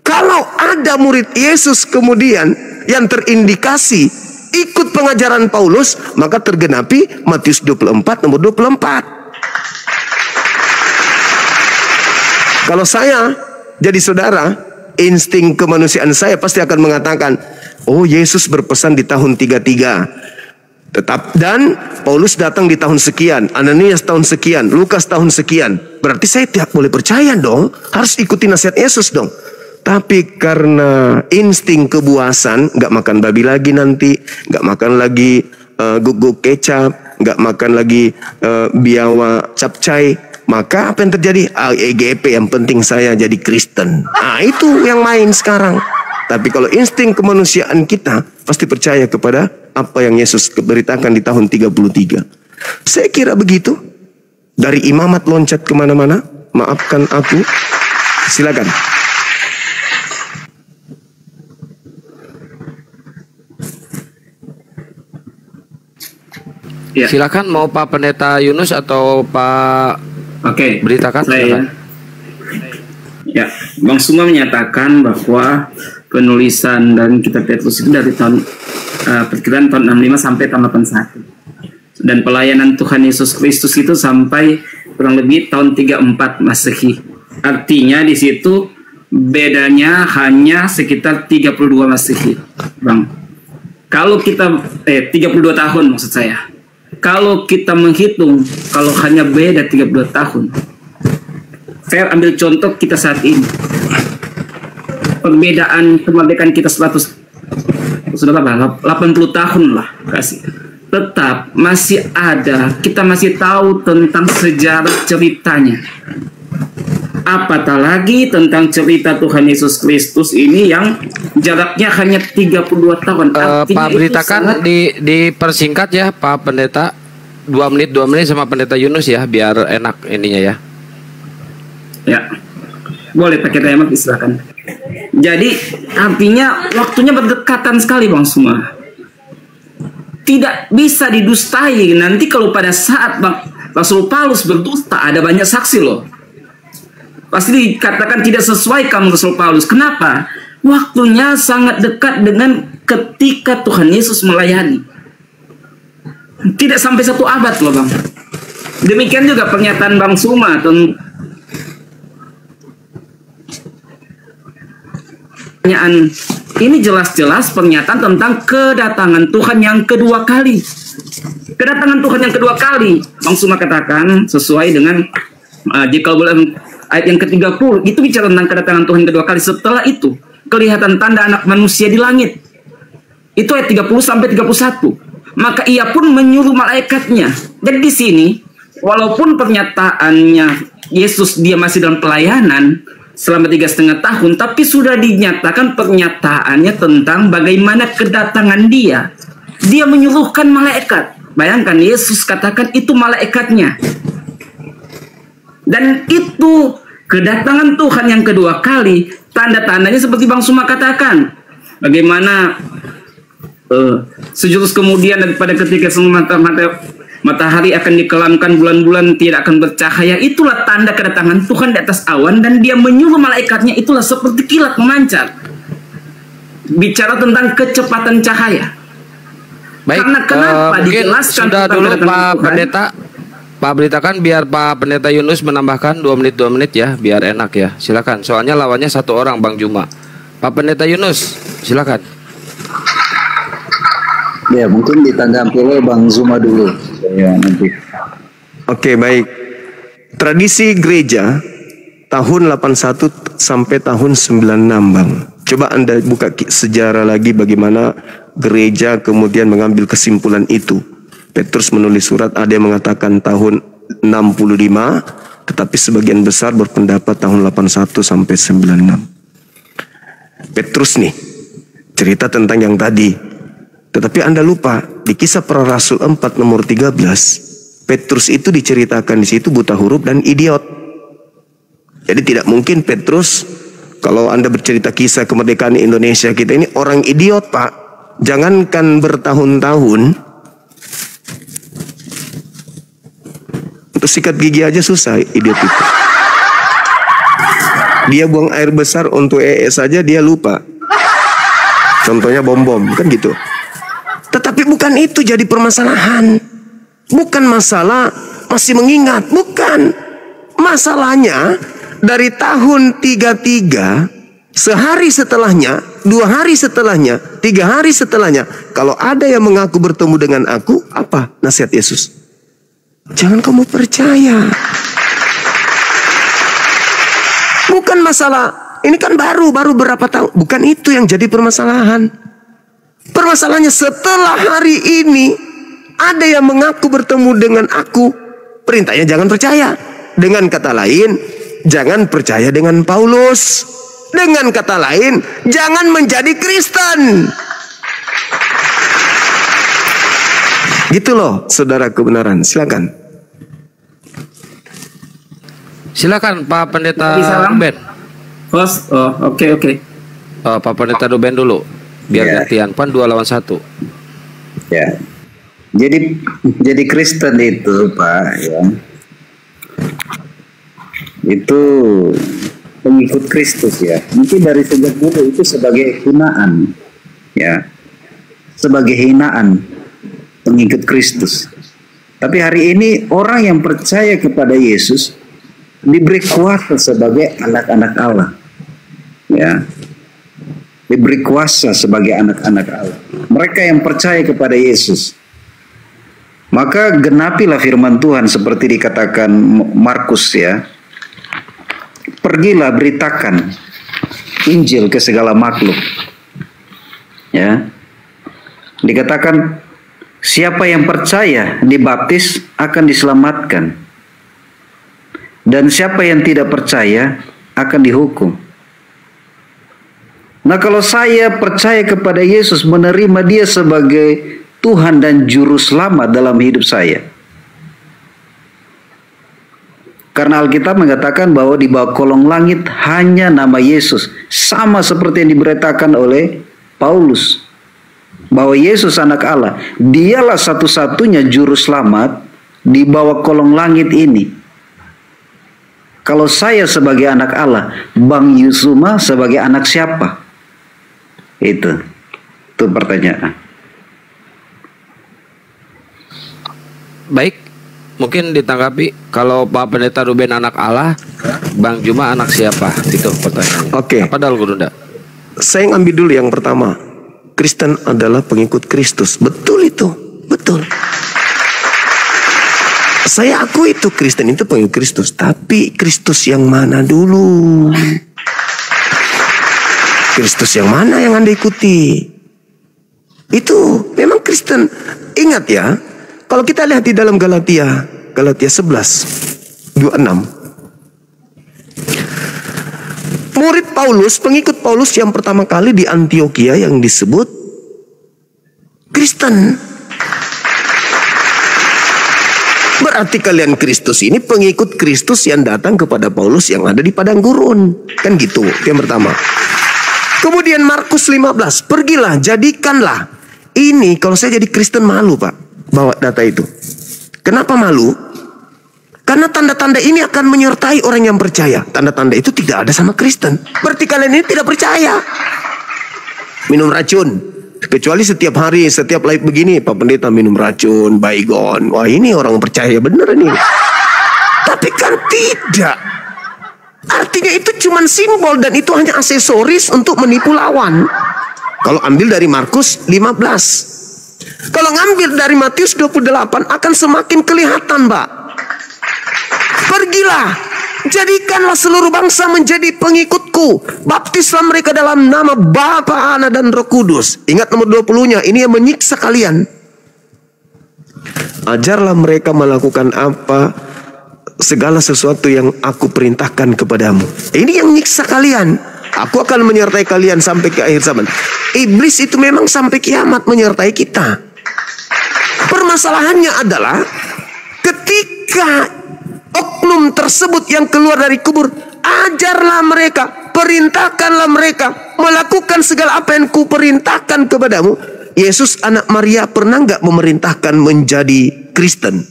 Kalau ada murid Yesus kemudian yang terindikasi ikut pengajaran Paulus, maka tergenapi Matius 24 nomor 24. Kalau saya jadi saudara, insting kemanusiaan saya pasti akan mengatakan, oh Yesus berpesan di tahun 33. Dan Paulus datang di tahun sekian, Ananias tahun sekian, Lukas tahun sekian. Berarti saya tidak boleh percaya dong, harus ikuti nasihat Yesus dong. Tapi karena insting kebuasan, nggak makan babi lagi nanti, nggak makan lagi guguk kecap, nggak makan lagi biawa capcay, maka apa yang terjadi? EGP, yang penting saya jadi Kristen. Nah itu yang main sekarang. Tapi kalau insting kemanusiaan kita pasti percaya kepada apa yang Yesus beritakan di tahun 33. Saya kira begitu. Dari imamat loncat kemana-mana, maafkan aku. Silakan. Ya. Silakan, mau Pak Pendeta Yunus atau Pak beritakan. Ya, Bang Suma menyatakan bahwa penulisan dan kitab Petrus itu dari tahun perkiraan tahun 65 sampai tahun 81. Dan pelayanan Tuhan Yesus Kristus itu sampai kurang lebih tahun 34 Masehi. Artinya di situ bedanya hanya sekitar 32 Masehi, Bang. Kalau kita 32 tahun maksud saya. Kalau kita menghitung, kalau hanya beda 32 tahun, saya ambil contoh kita saat ini. Perbedaan kemerdekaan kita 80 tahun lah kasih. Tetap masih ada, kita masih tahu tentang sejarah ceritanya. Apatah lagi tentang cerita Tuhan Yesus Kristus ini yang jaraknya hanya 32 tahun. Pak beritakan dipersingkat ya Pak Pendeta, 2 menit sama Pendeta Yunus ya, biar enak ininya ya. Ya, boleh pakai timer, silakan. Jadi artinya waktunya berdekatan sekali Bang Suma. Tidak bisa didustai. Nanti kalau pada saat Rasul Paulus berdusta, ada banyak saksi loh. Pasti dikatakan tidak sesuai kamu Rasul Paulus. Kenapa? Waktunya sangat dekat dengan ketika Tuhan Yesus melayani. Tidak sampai 1 abad loh Bang. Demikian juga pernyataan Bang Suma. Pertanyaan ini jelas-jelas pernyataan tentang kedatangan Tuhan yang kedua kali. Kedatangan Tuhan yang kedua kali. Bang Suma katakan sesuai dengan jika boleh ayat yang ke-30 itu bicara tentang kedatangan Tuhan kedua kali. Setelah itu kelihatan tanda anak manusia di langit. Itu ayat 30 sampai 31. Maka ia pun menyuruh malaikatnya. Jadi di sini walaupun pernyataannya Yesus dia masih dalam pelayanan selama 3,5 tahun, tapi sudah dinyatakan pernyataannya tentang bagaimana kedatangan dia. Dia menyuruhkan malaikat. Bayangkan Yesus katakan itu malaikatnya. Dan itu kedatangan Tuhan yang kedua kali, tanda-tandanya seperti Bang Suma katakan. Bagaimana sejurus kemudian daripada ketika semua matahari akan dikelamkan, bulan-bulan tidak akan bercahaya. Itulah tanda kedatangan Tuhan di atas awan, dan dia menyuruh malaikatnya itulah seperti kilat memancar. Bicara tentang kecepatan cahaya. Baik, karena kenapa dijelaskan sudah dulu Pak Tuhan? Pendeta. Pak beritakan biar Pak Pendeta Yunus menambahkan 2 menit ya, biar enak ya. Silakan. Soalnya lawannya 1 orang Bang Juma. Pak Pendeta Yunus, silakan. Ya, mungkin ditanggapi oleh Bang Zuma dulu. Ya, nanti. Oke, baik. Tradisi gereja tahun 81 sampai tahun 96, Bang. Coba Anda buka sejarah lagi bagaimana gereja kemudian mengambil kesimpulan itu. Petrus menulis surat, ada yang mengatakan tahun 65, tetapi sebagian besar berpendapat tahun 81 sampai 96. Petrus nih cerita tentang yang tadi. Tetapi Anda lupa di Kisah Para Rasul 4 nomor 13, Petrus itu diceritakan di situ buta huruf dan idiot. Jadi tidak mungkin Petrus, kalau Anda bercerita kisah kemerdekaan Indonesia kita ini orang idiot, Pak. Jangankan bertahun-tahun, untuk sikat gigi aja susah idiot itu. Dia buang air besar untuk saja dia lupa. Contohnya bom-bom, kan gitu. Tetapi bukan itu jadi permasalahan. Bukan masalah masih mengingat, bukan. Masalahnya dari tahun 33, sehari setelahnya, 2 hari setelahnya, 3 hari setelahnya, kalau ada yang mengaku bertemu dengan aku, apa nasihat Yesus? Jangan kamu percaya. Bukan masalah, ini kan baru berapa tahun. Bukan itu yang jadi permasalahan. Permasalahannya setelah hari ini ada yang mengaku bertemu dengan aku, perintahnya jangan percaya. Dengan kata lain, jangan percaya dengan Paulus. Dengan kata lain, jangan menjadi Kristen. Gitu loh, saudara kebenaran. Silakan. Silakan Pak Pendeta Ruben. Host, oke. Pak Pendeta Ruben dulu. Biar gantian, pan 2 lawan 1. Ya. Jadi Kristen itu, Pak, ya. Itu pengikut Kristus ya. Mungkin dari sejak dulu itu sebagai hinaan. Ya. Sebagai hinaan pengikut Kristus. Tapi hari ini orang yang percaya kepada Yesus diberi kuasa sebagai anak-anak Allah. Ya. Diberi kuasa sebagai anak-anak Allah. Mereka yang percaya kepada Yesus. Maka genapilah firman Tuhan seperti dikatakan Markus ya. Pergilah beritakan Injil ke segala makhluk. Ya. Dikatakan siapa yang percaya dibaptis akan diselamatkan. dan siapa yang tidak percaya akan dihukum. Nah, kalau saya percaya kepada Yesus, menerima Dia sebagai Tuhan dan Juru Selamat dalam hidup saya, karena Alkitab mengatakan bahwa di bawah kolong langit hanya nama Yesus, sama seperti yang diberitakan oleh Paulus, bahwa Yesus anak Allah, Dialah satu-satunya Juru Selamat di bawah kolong langit ini. Kalau saya sebagai anak Allah, Bang Yusuma sebagai anak siapa? Itu pertanyaan. Baik, mungkin ditanggapi, kalau Pak Pendeta Ruben anak Allah, Bang Juma anak siapa? Itu pertanyaannya. Oke. Apa Dal Gurunda? Saya ngambil dulu yang pertama. Kristen adalah pengikut Kristus. Betul itu, betul. Saya akui itu, Kristen itu pengikut Kristus. Tapi Kristus yang mana dulu? Kristus yang mana yang Anda ikuti? Itu memang Kristen. Ingat ya, kalau kita lihat di dalam Galatia 11:26. Murid Paulus, pengikut Paulus yang pertama kali di Antioquia yang disebut Kristen. Berarti kalian Kristus ini pengikut Kristus yang datang kepada Paulus yang ada di padang gurun. Kan gitu, yang pertama. Kemudian Markus 15, pergilah, jadikanlah. Ini kalau saya jadi Kristen malu, Pak, bawa data itu. Kenapa malu? Karena tanda-tanda ini akan menyertai orang yang percaya. Tanda-tanda itu tidak ada sama Kristen. Berarti kalian ini tidak percaya. Minum racun. Kecuali setiap hari, setiap live begini, Pak Pendeta minum racun, baygon. Wah, ini orang percaya bener ini. Tapi kan tidak. Artinya itu cuma simbol dan itu hanya aksesoris untuk menipu lawan. Kalau ambil dari Markus 15. Kalau ngambil dari Matius 28 akan semakin kelihatan, Pak. Pergilah, jadikanlah seluruh bangsa menjadi pengikutku. Baptislah mereka dalam nama Bapa, Anak, dan Roh Kudus. Ingat nomor 20-nya, ini yang menyiksa kalian. Ajarlah mereka melakukan apa, segala sesuatu yang aku perintahkan kepadamu. Ini yang menyiksa kalian. Aku akan menyertai kalian sampai ke akhir zaman. Iblis itu memang sampai kiamat menyertai kita. Permasalahannya adalah ketika oknum tersebut yang keluar dari kubur, ajarlah mereka, perintahkanlah mereka melakukan segala apa yang kuperintahkan kepadamu. Yesus anak Maria pernah nggak memerintahkan menjadi Kristen?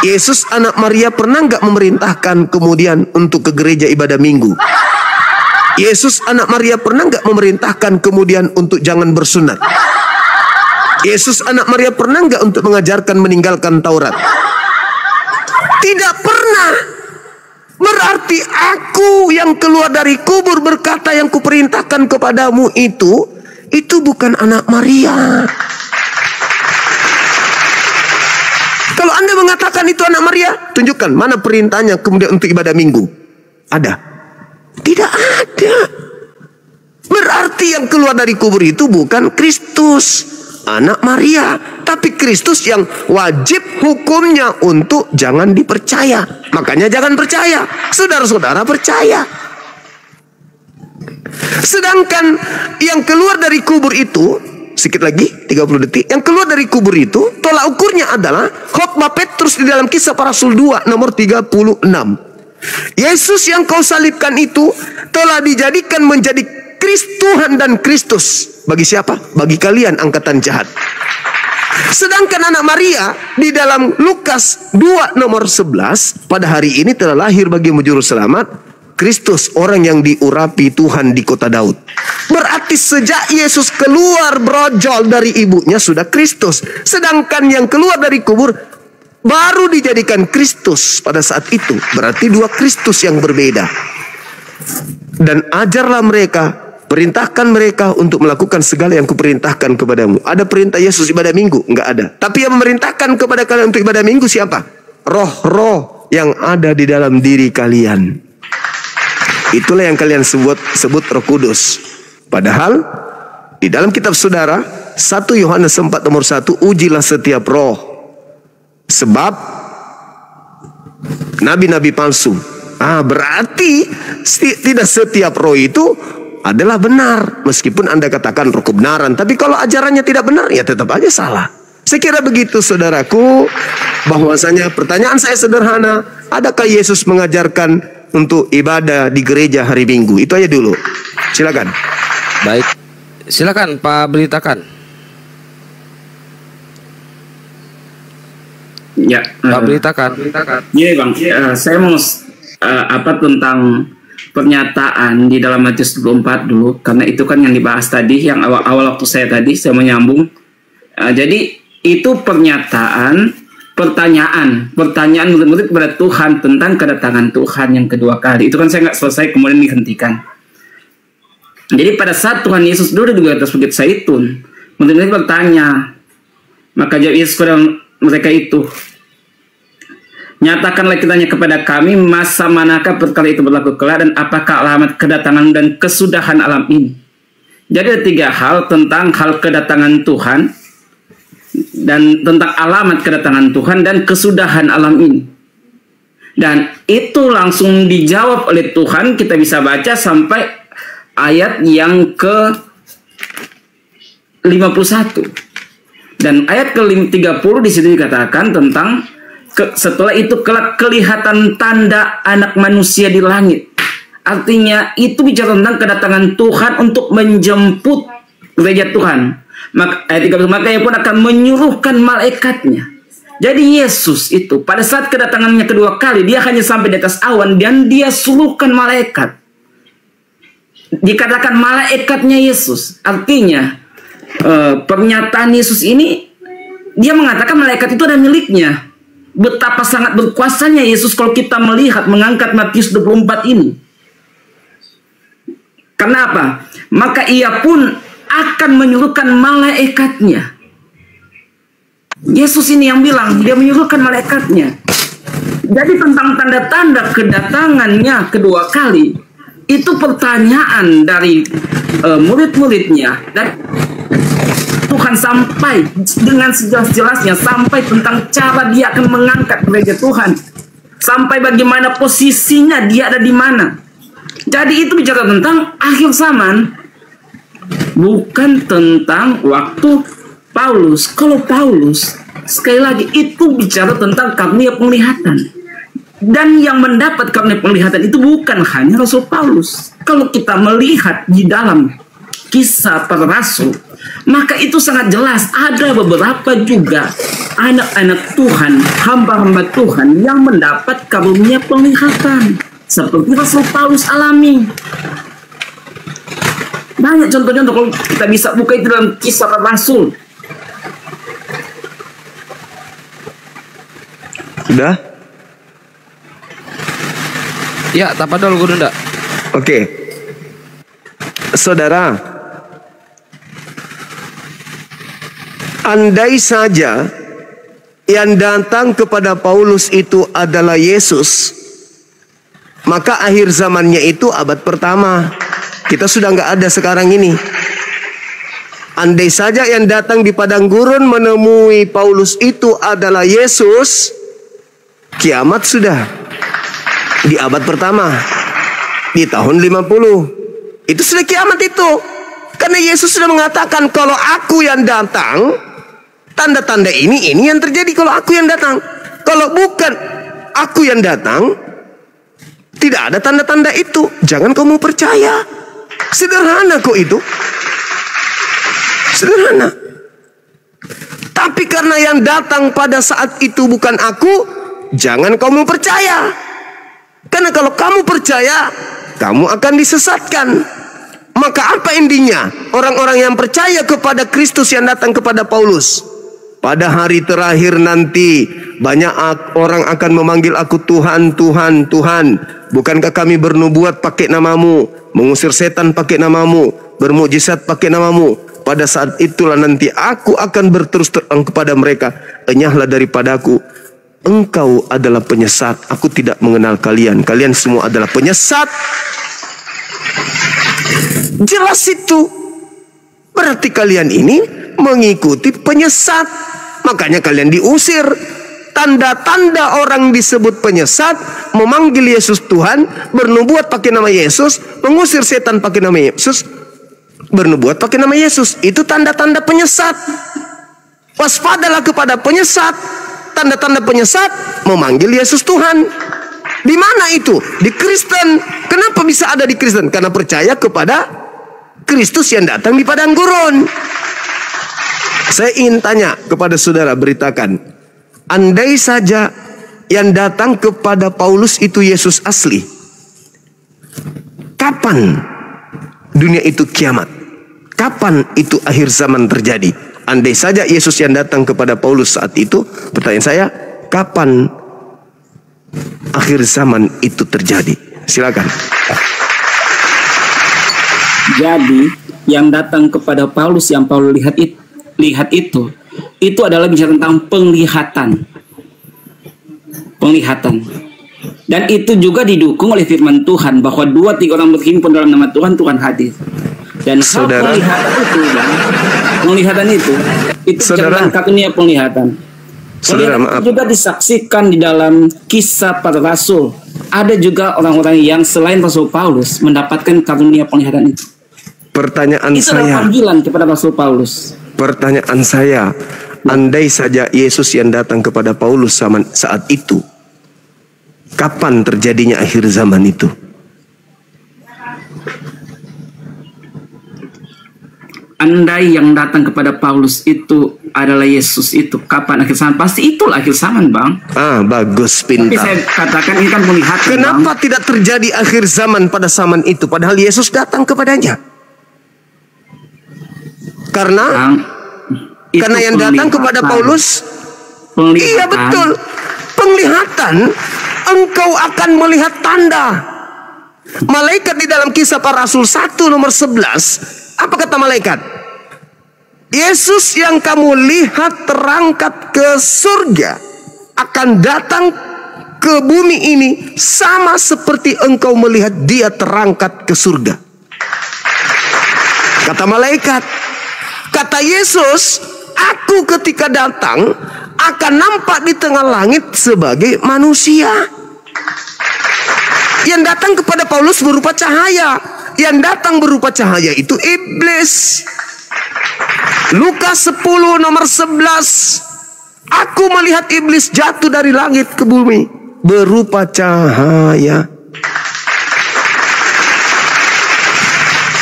Yesus anak Maria pernah nggak memerintahkan kemudian untuk ke gereja ibadah minggu? Yesus anak Maria pernah nggak memerintahkan kemudian untuk jangan bersunat? Yesus anak Maria pernah nggak untuk mengajarkan meninggalkan Taurat? Tidak pernah. Berarti aku yang keluar dari kubur berkata yang kuperintahkan kepadamu itu bukan anak Maria. Kalau Anda mengatakan itu anak Maria, tunjukkan mana perintahnya kemudian untuk ibadah minggu. Ada? Tidak ada. Berarti yang keluar dari kubur itu bukan Kristus, anak Maria, tapi Kristus yang wajib hukumnya untuk jangan dipercaya. Makanya jangan percaya. Saudara-saudara percaya. Sedangkan yang keluar dari kubur itu, sedikit lagi 30 detik, yang keluar dari kubur itu tolak ukurnya adalah khotbah Petrus di dalam Kisah Para Rasul 2 nomor 36. Yesus yang kau salibkan itu telah dijadikan menjadi Tuhan dan Kristus. Bagi siapa? Bagi kalian angkatan jahat. Sedangkan anak Maria di dalam Lukas 2 nomor 11, pada hari ini telah lahir bagimu juru selamat, Kristus, orang yang diurapi Tuhan di kota Daud. Berarti sejak Yesus keluar brojol dari ibunya sudah Kristus. Sedangkan yang keluar dari kubur baru dijadikan Kristus pada saat itu. Berarti dua Kristus yang berbeda. Dan ajarlah mereka, perintahkan mereka untuk melakukan segala yang kuperintahkan kepadamu. Ada perintah Yesus ibadah minggu? Enggak ada. Tapi yang memerintahkan kepada kalian untuk ibadah minggu siapa? Roh-roh yang ada di dalam diri kalian. Itulah yang kalian sebut Roh Kudus. Padahal di dalam kitab saudara 1 Yohanes 4 nomor 1, ujilah setiap roh. Sebab nabi-nabi palsu. Berarti tidak setiap roh itu adalah benar. Meskipun Anda katakan roh kebenaran, tapi kalau ajarannya tidak benar, ya tetap aja salah. Saya kira begitu saudaraku, bahwasanya pertanyaan saya sederhana, adakah Yesus mengajarkan untuk ibadah di gereja hari Minggu? Itu aja dulu. Silakan. Baik, silakan Pak beritakan. Ya, Pak beritakan. Iya Bang, saya mau tentang pernyataan di dalam Matius 24 dulu, karena itu kan yang dibahas tadi, yang awal waktu saya menyambung. Jadi itu pertanyaan murid-murid kepada Tuhan tentang kedatangan Tuhan yang kedua kali. Itu kan saya nggak selesai, kemudian dihentikan. Jadi pada saat Tuhan Yesus duduk di atas bukit Zaitun, murid-murid bertanya, maka jawab Yesus kepada mereka itu, nyatakanlah kiranya kepada kami, masa manakah perkara itu berlaku kelak, dan apakah alamat kedatangan dan kesudahan alam ini. Jadi ada 3 hal tentang hal kedatangan Tuhan, dan tentang alamat kedatangan Tuhan dan kesudahan alam ini. Dan itu langsung dijawab oleh Tuhan. Kita bisa baca sampai ayat yang ke 51. Dan ayat ke-30 di situ dikatakan tentang setelah itu kelak kelihatan tanda anak manusia di langit. Artinya itu bicara tentang kedatangan Tuhan untuk menjemput gereja Tuhan. Ayat 30, maka ia pun akan menyuruhkan malaikatnya. Jadi Yesus itu pada saat kedatangannya kedua kali, dia hanya sampai di atas awan dan dia suruhkan malaikat. Dikatakan malaikatnya Yesus. Artinya pernyataan Yesus ini, dia mengatakan malaikat itu ada miliknya. Betapa sangat berkuasanya Yesus kalau kita melihat mengangkat Matius 24 ini. Kenapa? Maka ia pun akan menyuruhkan malaikatnya. Yesus ini yang bilang, dia menyuruhkan malaikatnya. Jadi tentang tanda-tanda kedatangannya kedua kali, itu pertanyaan dari murid-muridnya, dan Tuhan sampai dengan sejelas-jelasnya, sampai tentang cara dia akan mengangkat gereja Tuhan, sampai bagaimana posisinya dia ada di mana. Jadi itu bicara tentang akhir zaman, bukan tentang waktu Paulus. Kalau Paulus, sekali lagi, itu bicara tentang karunia penglihatan. Dan yang mendapat karunia penglihatan itu bukan hanya Rasul Paulus. Kalau kita melihat di dalam Kisah Para Rasul, maka itu sangat jelas ada beberapa juga anak-anak Tuhan, hamba-hamba Tuhan yang mendapat karunia penglihatan, seperti Rasul Paulus alami. Banyak contoh-contoh, kalau kita bisa buka itu dalam Kisah Para Rasul. Sudah? Ya, tapadol guru ndak. Oke. Saudara, andai saja yang datang kepada Paulus itu adalah Yesus, maka akhir zamannya itu abad pertama. Kita sudah nggak ada sekarang ini. Andai saja yang datang di padang gurun menemui Paulus itu adalah Yesus, kiamat sudah di abad pertama, di tahun 50. Itu sudah kiamat itu. Karena Yesus sudah mengatakan, kalau aku yang datang, tanda-tanda ini yang terjadi kalau aku yang datang. Kalau bukan aku yang datang, tidak ada tanda-tanda itu. Jangan kamu percaya. Sederhana kok itu. Sederhana. Tapi karena yang datang pada saat itu bukan aku, jangan kamu percaya. Karena kalau kamu percaya, kamu akan disesatkan. Maka apa endingnya? Orang-orang yang percaya kepada Kristus yang datang kepada Paulus, pada hari terakhir nanti banyak orang akan memanggil aku Tuhan, Tuhan, Tuhan. Bukankah kami bernubuat pakai namamu, mengusir setan pakai namamu, bermukjizat pakai namamu? Pada saat itulah nanti aku akan berterus terang kepada mereka, enyahlah daripadaku, engkau adalah penyesat, aku tidak mengenal kalian. Kalian semua adalah penyesat. Jelas itu. Berarti kalian ini mengikuti penyesat. Makanya kalian diusir. tanda-tanda orang disebut penyesat, memanggil Yesus Tuhan, bernubuat pakai nama Yesus, mengusir setan pakai nama Yesus, bernubuat pakai nama Yesus. Itu tanda-tanda penyesat. Waspadalah kepada penyesat. Tanda-tanda penyesat, memanggil Yesus Tuhan. Di mana itu? Di Kristen. Kenapa bisa ada di Kristen? Karena percaya kepada Kristus yang datang di padang gurun. Saya ingin tanya kepada saudara, beritakan, andai saja yang datang kepada Paulus itu Yesus asli, kapan dunia itu kiamat? Kapan itu akhir zaman terjadi? Andai saja Yesus yang datang kepada Paulus saat itu, pertanyaan saya, kapan akhir zaman itu terjadi? Silakan. Jadi yang datang kepada Paulus, yang Paulus lihat itu adalah bicara tentang penglihatan. Dan itu juga didukung oleh firman Tuhan bahwa 2-3 orang berhimpun dalam nama Tuhan, Tuhan hadir. Dan saudara, penglihatan itu saudara, karunia penglihatan. Saudara, maaf. Juga disaksikan di dalam Kisah Para Rasul. Ada juga orang-orang yang selain Rasul Paulus mendapatkan karunia penglihatan itu. Pertanyaan itu saya, panggilan kepada Rasul Paulus. Pertanyaan saya, andai saja Yesus yang datang kepada Paulus saat itu, kapan terjadinya akhir zaman itu? Andai yang datang kepada Paulus itu adalah Yesus, itu kapan akhir zaman? Pasti itulah akhir zaman, Bang. Ah, bagus, pintar. Tapi saya katakan ini kan penglihatan. Kenapa Bang, tidak terjadi akhir zaman pada zaman itu, padahal Yesus datang kepadanya? Karena yang datang kepada Paulus, iya betul, penglihatan. Engkau akan melihat tanda. Malaikat di dalam Kisah Para Rasul 1 nomor 11, apa kata malaikat? Yesus yang kamu lihat terangkat ke surga akan datang ke bumi ini sama seperti engkau melihat dia terangkat ke surga. Kata malaikat. Kata Yesus, aku ketika datang akan nampak di tengah langit sebagai manusia. Yang datang kepada Paulus berupa cahaya. Yang datang berupa cahaya itu iblis. Lukas 10 nomor 11. Aku melihat iblis jatuh dari langit ke bumi berupa cahaya.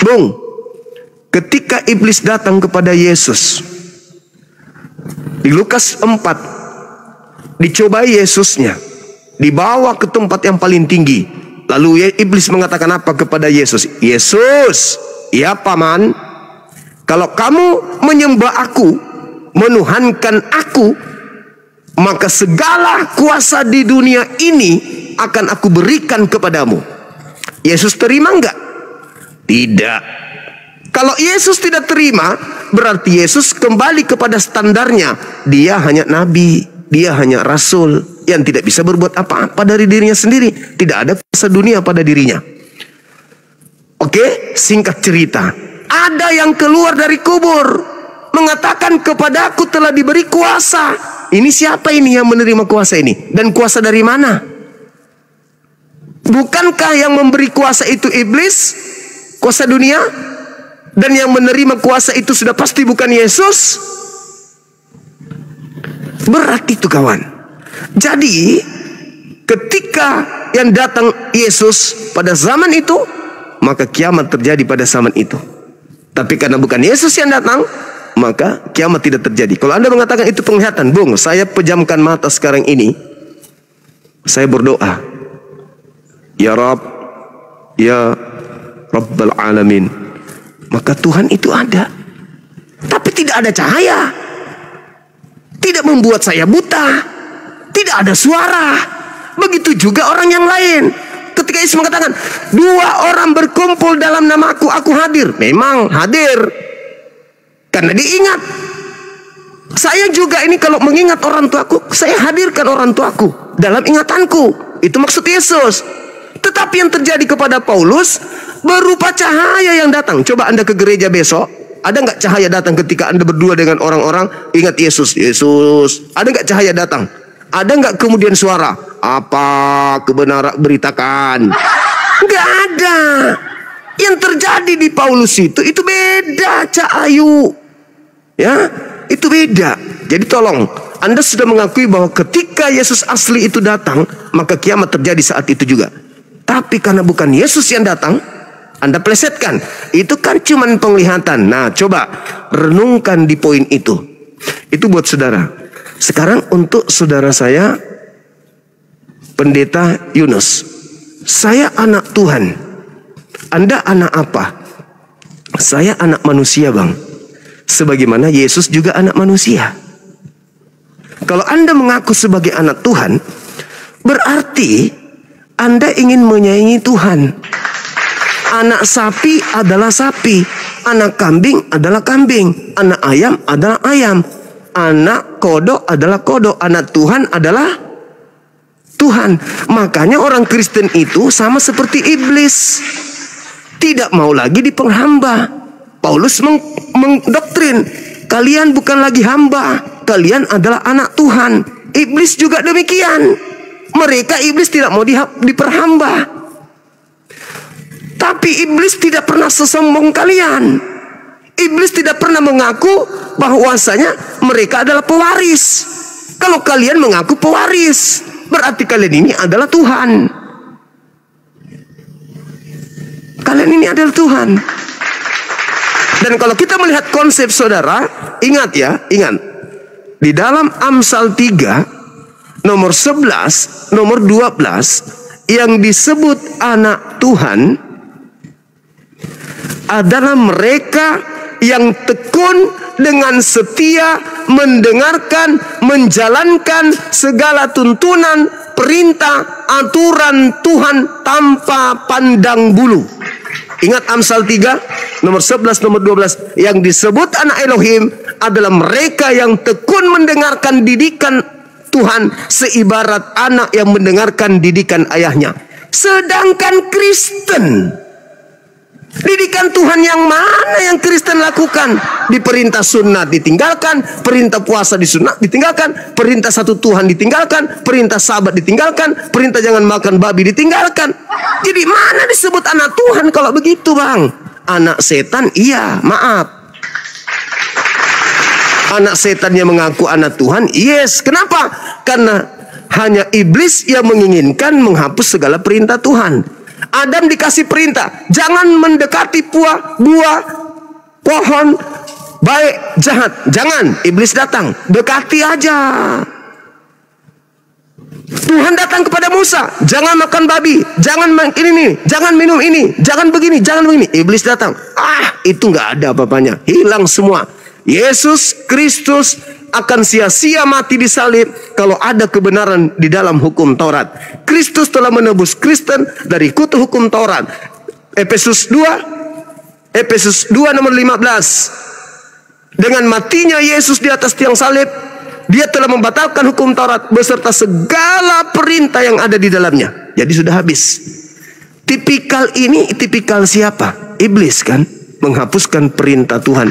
Bung, ketika iblis datang kepada Yesus di Lukas 4, dicobai Yesusnya, dibawa ke tempat yang paling tinggi. Lalu iblis mengatakan apa kepada Yesus? Yesus, ya paman, kalau kamu menyembah aku, menuhankan aku, maka segala kuasa di dunia ini akan aku berikan kepadamu. Yesus terima enggak? Tidak. Kalau Yesus tidak terima, berarti Yesus kembali kepada standarnya. Dia hanya nabi, dia hanya rasul yang tidak bisa berbuat apa-apa dari dirinya sendiri. Tidak ada kuasa dunia pada dirinya. Oke, singkat cerita. Ada yang keluar dari kubur mengatakan kepadaku telah diberi kuasa. Ini siapa ini yang menerima kuasa ini? Dan kuasa dari mana? Bukankah yang memberi kuasa itu iblis? Kuasa dunia? Dan yang menerima kuasa itu sudah pasti bukan Yesus? Berat itu kawan. Jadi ketika yang datang Yesus pada zaman itu, maka kiamat terjadi pada zaman itu. Tapi karena bukan Yesus yang datang, maka kiamat tidak terjadi. Kalau Anda mengatakan itu penglihatan, Bung, saya pejamkan mata sekarang ini. Saya berdoa, Ya Rabb, Ya Rabbal Alamin. Maka Tuhan itu ada. Tapi tidak ada cahaya. Tidak membuat saya buta. Tidak ada suara. Begitu juga orang yang lain. Ketika Yesus mengatakan, 2 orang berkumpul dalam namaku, aku hadir. Memang hadir. Karena diingat. Saya juga ini kalau mengingat orang tuaku, saya hadirkan orang tuaku dalam ingatanku. Itu maksud Yesus. Tetapi yang terjadi kepada Paulus berupa cahaya yang datang. Coba Anda ke gereja besok, ada nggak cahaya datang ketika Anda berdua dengan orang-orang ingat Yesus? Yesus, ada nggak cahaya datang? Ada nggak kemudian suara, apa kebenaran beritakan? Nggak ada. Yang terjadi di Paulus itu beda, Cak Ayu. Ya, itu beda. Jadi tolong, Anda sudah mengakui bahwa ketika Yesus asli itu datang, maka kiamat terjadi saat itu juga. Tapi karena bukan Yesus yang datang, Anda plesetkan. Itu kan cuman penglihatan. Nah, coba renungkan di poin itu. Itu buat saudara. Sekarang untuk saudara saya, Pendeta Yunus. Saya anak Tuhan. Anda anak apa? Saya anak manusia, Bang. Sebagaimana Yesus juga anak manusia. Kalau Anda mengaku sebagai anak Tuhan, berarti Anda ingin menyaingi Tuhan. Anak sapi adalah sapi, anak kambing adalah kambing, anak ayam adalah ayam, anak kodok adalah kodok, anak Tuhan adalah Tuhan. Makanya orang Kristen itu sama seperti iblis, tidak mau lagi dipenghamba. Paulus mendoktrin, kalian bukan lagi hamba, kalian adalah anak Tuhan. Iblis juga demikian. Mereka iblis tidak mau diperhamba. Tapi iblis tidak pernah sesombong kalian. Iblis tidak pernah mengaku bahwasanya mereka adalah pewaris. Kalau kalian mengaku pewaris, berarti kalian ini adalah Tuhan. Kalian ini adalah Tuhan. Dan kalau kita melihat konsep saudara, ingat ya, ingat. Di dalam Amsal 3, nomor 11, nomor 12, yang disebut anak Tuhan adalah mereka yang tekun dengan setia mendengarkan, menjalankan segala tuntunan, perintah, aturan Tuhan tanpa pandang bulu. Ingat Amsal 3, nomor 11, nomor 12. Yang disebut anak Elohim adalah mereka yang tekun mendengarkan didikan Tuhan, seibarat anak yang mendengarkan didikan ayahnya. Sedangkan Kristen, didikan Tuhan yang mana yang Kristen lakukan? Di perintah sunat ditinggalkan, perintah puasa disunat ditinggalkan, perintah satu Tuhan ditinggalkan, perintah sabat ditinggalkan, perintah jangan makan babi ditinggalkan. Jadi mana disebut anak Tuhan kalau begitu, Bang? Anak setan, iya, maaf. Anak setan yang mengaku anak Tuhan, yes. Kenapa? Karena hanya iblis yang menginginkan menghapus segala perintah Tuhan. Adam dikasih perintah, jangan mendekati buah pohon baik jahat. Jangan, iblis datang, dekati aja. Tuhan datang kepada Musa, jangan makan babi, jangan makan ini, jangan minum ini, jangan begini, jangan begini. Iblis datang, itu nggak ada apa-apanya, hilang semua. Yesus Kristus akan sia-sia mati di salib kalau ada kebenaran di dalam hukum Taurat. Kristus telah menebus Kristen dari kutu hukum Taurat. Efesus 2 nomor 15. Dengan matinya Yesus di atas tiang salib, Dia telah membatalkan hukum Taurat beserta segala perintah yang ada di dalamnya. Jadi sudah habis. Tipikal ini, tipikal siapa? Iblis kan? Menghapuskan perintah Tuhan.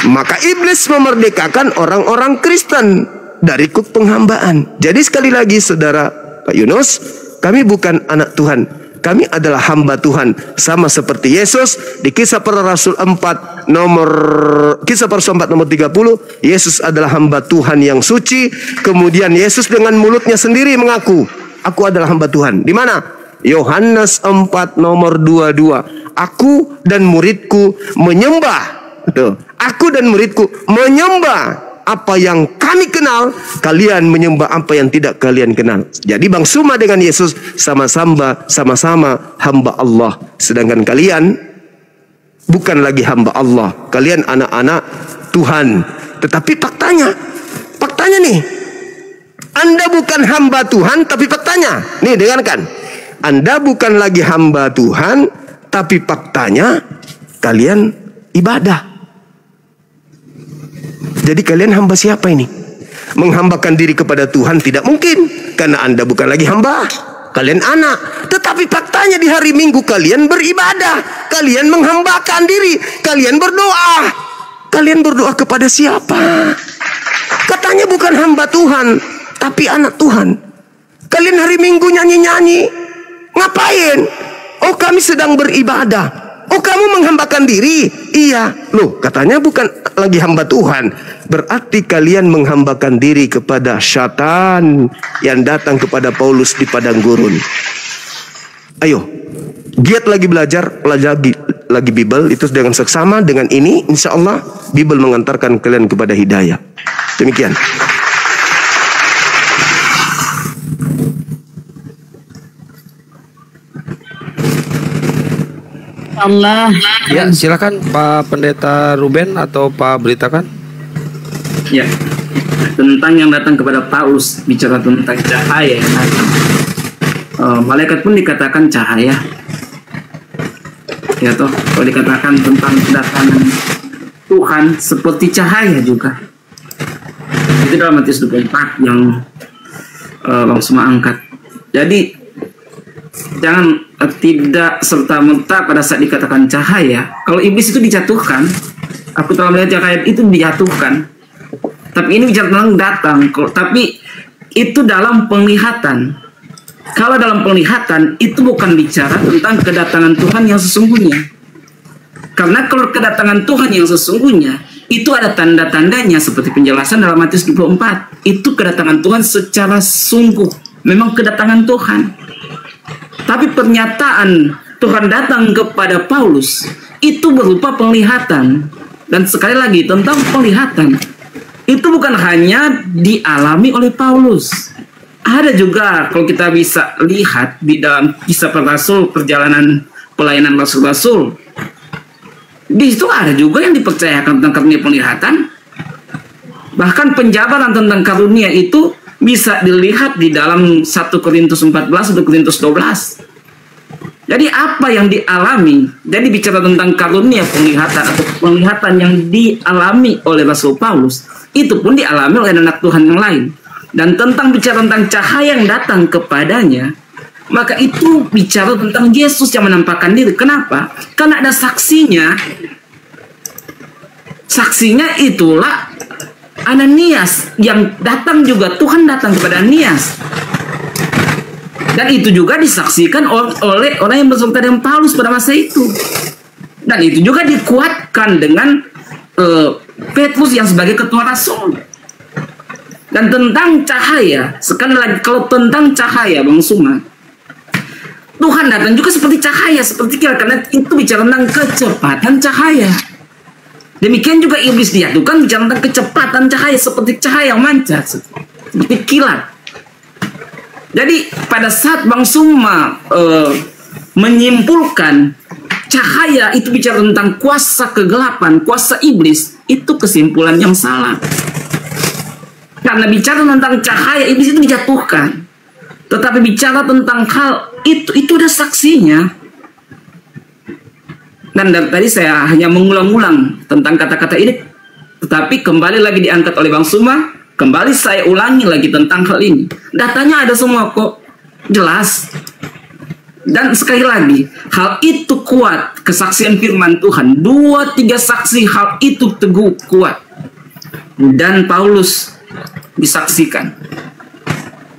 Maka iblis memerdekakan orang-orang Kristen dari kuk penghambaan. Jadi sekali lagi saudara Pak Yunus, kami bukan anak Tuhan, kami adalah hamba Tuhan. Sama seperti Yesus di Kisah Para Rasul 4 nomor 30, Yesus adalah hamba Tuhan yang suci. Kemudian Yesus dengan mulutnya sendiri mengaku, aku adalah hamba Tuhan. Di mana? Yohanes 4 nomor 22. Aku dan muridku menyembah. Tuh. Aku dan muridku menyembah apa yang kami kenal, kalian menyembah apa yang tidak kalian kenal. Jadi Bang Suma dengan Yesus sama-sama hamba Allah. Sedangkan kalian bukan lagi hamba Allah. Kalian anak-anak Tuhan. Tetapi faktanya nih, Anda bukan hamba Tuhan, tapi faktanya, nih dengarkan, Anda bukan lagi hamba Tuhan, tapi faktanya kalian ibadah. Jadi kalian hamba siapa ini? Menghambakan diri kepada Tuhan tidak mungkin, karena Anda bukan lagi hamba, kalian anak. Tetapi faktanya di hari Minggu kalian beribadah, kalian menghambakan diri, kalian berdoa. Kalian berdoa kepada siapa? Katanya bukan hamba Tuhan, tapi anak Tuhan. Kalian hari Minggu nyanyi-nyanyi. Ngapain? Oh, kami sedang beribadah. Oh, kamu menghambakan diri? Iya. Loh, katanya bukan lagi hamba Tuhan. Berarti kalian menghambakan diri kepada syaitan yang datang kepada Paulus di padang gurun. Ayo, giat lagi belajar lagi Bible itu dengan seksama dengan ini, insya Allah Bible mengantarkan kalian kepada hidayah. Demikian. Allah. Ya, silakan Pak Pendeta Ruben atau Pak Beritakan. Ya, tentang yang datang kepada Paulus, bicara tentang cahaya yang datang. Malaikat pun dikatakan cahaya. Ya toh, kalau dikatakan tentang kedatangan Tuhan seperti cahaya juga. Itu dalam Matius 24 yang Bang Suma angkat. Jadi jangan tidak serta-merta pada saat dikatakan cahaya. Kalau iblis itu dijatuhkan, aku telah melihat cahaya itu dijatuhkan. Tapi ini bicara tentang datang. Tapi itu dalam penglihatan. Kalau dalam penglihatan itu bukan bicara tentang kedatangan Tuhan yang sesungguhnya. Karena kalau kedatangan Tuhan yang sesungguhnya itu ada tanda-tandanya seperti penjelasan dalam Matius 24. Itu kedatangan Tuhan secara sungguh. Memang kedatangan Tuhan. Tapi pernyataan Tuhan datang kepada Paulus itu berupa penglihatan. Dan sekali lagi tentang penglihatan itu bukan hanya dialami oleh Paulus. Ada juga kalau kita bisa lihat di dalam kisah para rasul, perjalanan pelayanan rasul-rasul. Di situ ada juga yang dipercayakan tentang karunia penglihatan. Bahkan penjabaran tentang karunia itu bisa dilihat di dalam 1 Korintus 14, 1 Korintus 12. Jadi apa yang dialami, jadi bicara tentang karunia penglihatan atau penglihatan yang dialami oleh Rasul Paulus, itu pun dialami oleh anak Tuhan yang lain. Dan tentang bicara tentang cahaya yang datang kepadanya, maka itu bicara tentang Yesus yang menampakkan diri. Kenapa? Karena ada saksinya. Saksinya itulah Ananias yang datang juga. Tuhan datang kepada Ananias. Dan itu juga disaksikan oleh orang yang beserta dengan Paulus pada masa itu. Dan itu juga dikuatkan dengan Petrus yang sebagai ketua rasul. Dan tentang cahaya, sekali lagi kalau tentang cahaya Bang Suma, Tuhan datang juga seperti cahaya, seperti kilat, karena itu bicara tentang kecepatan cahaya. Demikian juga iblis dia itu kan bicara tentang kecepatan cahaya, seperti cahaya yang mancat, seperti kilat. Jadi pada saat Bang Suma menyimpulkan cahaya itu bicara tentang kuasa kegelapan, kuasa iblis, itu kesimpulan yang salah. Karena bicara tentang cahaya, iblis itu dijatuhkan. Tetapi bicara tentang hal itu ada saksinya. Dan dari tadi saya hanya mengulang-ulang tentang kata-kata ini. Tetapi kembali lagi diangkat oleh Bang Suma. Kembali saya ulangi lagi tentang hal ini. Datanya ada semua kok. Jelas. Dan sekali lagi, hal itu kuat. Kesaksian firman Tuhan. 2-3 saksi hal itu teguh kuat. Dan Paulus disaksikan.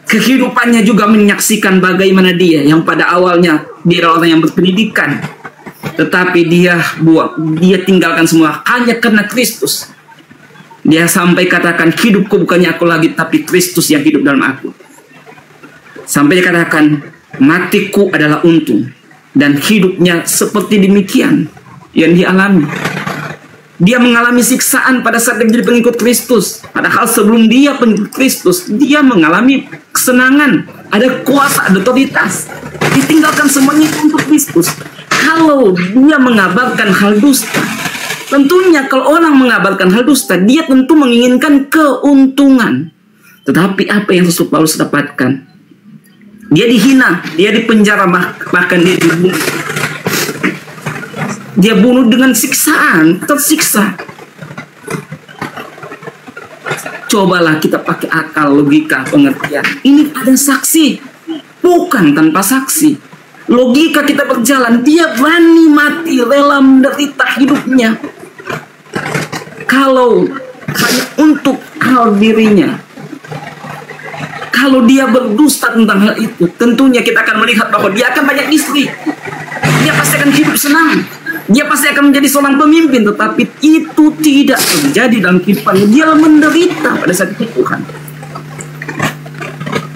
Kehidupannya juga menyaksikan bagaimana dia yang pada awalnya dia adalah orang yang berpendidikan, tetapi dia tinggalkan semua hanya karena Kristus. Dia sampai katakan, hidupku bukannya aku lagi, tapi Kristus yang hidup dalam aku. Sampai dia katakan, matiku adalah untung. Dan hidupnya seperti demikian yang dialami. Dia mengalami siksaan pada saat dia menjadi pengikut Kristus. Padahal sebelum dia pengikut Kristus, dia mengalami kesenangan. Ada kuasa, ada otoritas. Ditinggalkan semuanya untuk Kristus. Kalau dia mengabarkan hal dusta, tentunya kalau orang mengabarkan hal dusta, dia tentu menginginkan keuntungan. Tetapi apa yang Rasul Paulus dapatkan? Dia dihina, dia dipenjara, bahkan dia dibunuh. Dia bunuh dengan siksaan, tersiksa. Cobalah kita pakai akal, logika, pengertian. Ini ada saksi, bukan tanpa saksi. Logika kita berjalan, dia berani mati, rela menderita hidupnya. Kalau hanya untuk hal dirinya. Kalau dia berdusta tentang hal itu, tentunya kita akan melihat bahwa dia akan banyak istri. Dia pasti akan hidup senang. Dia pasti akan menjadi seorang pemimpin. Tetapi itu tidak terjadi dalam kehidupannya. Dia menderita pada saat itu Tuhan.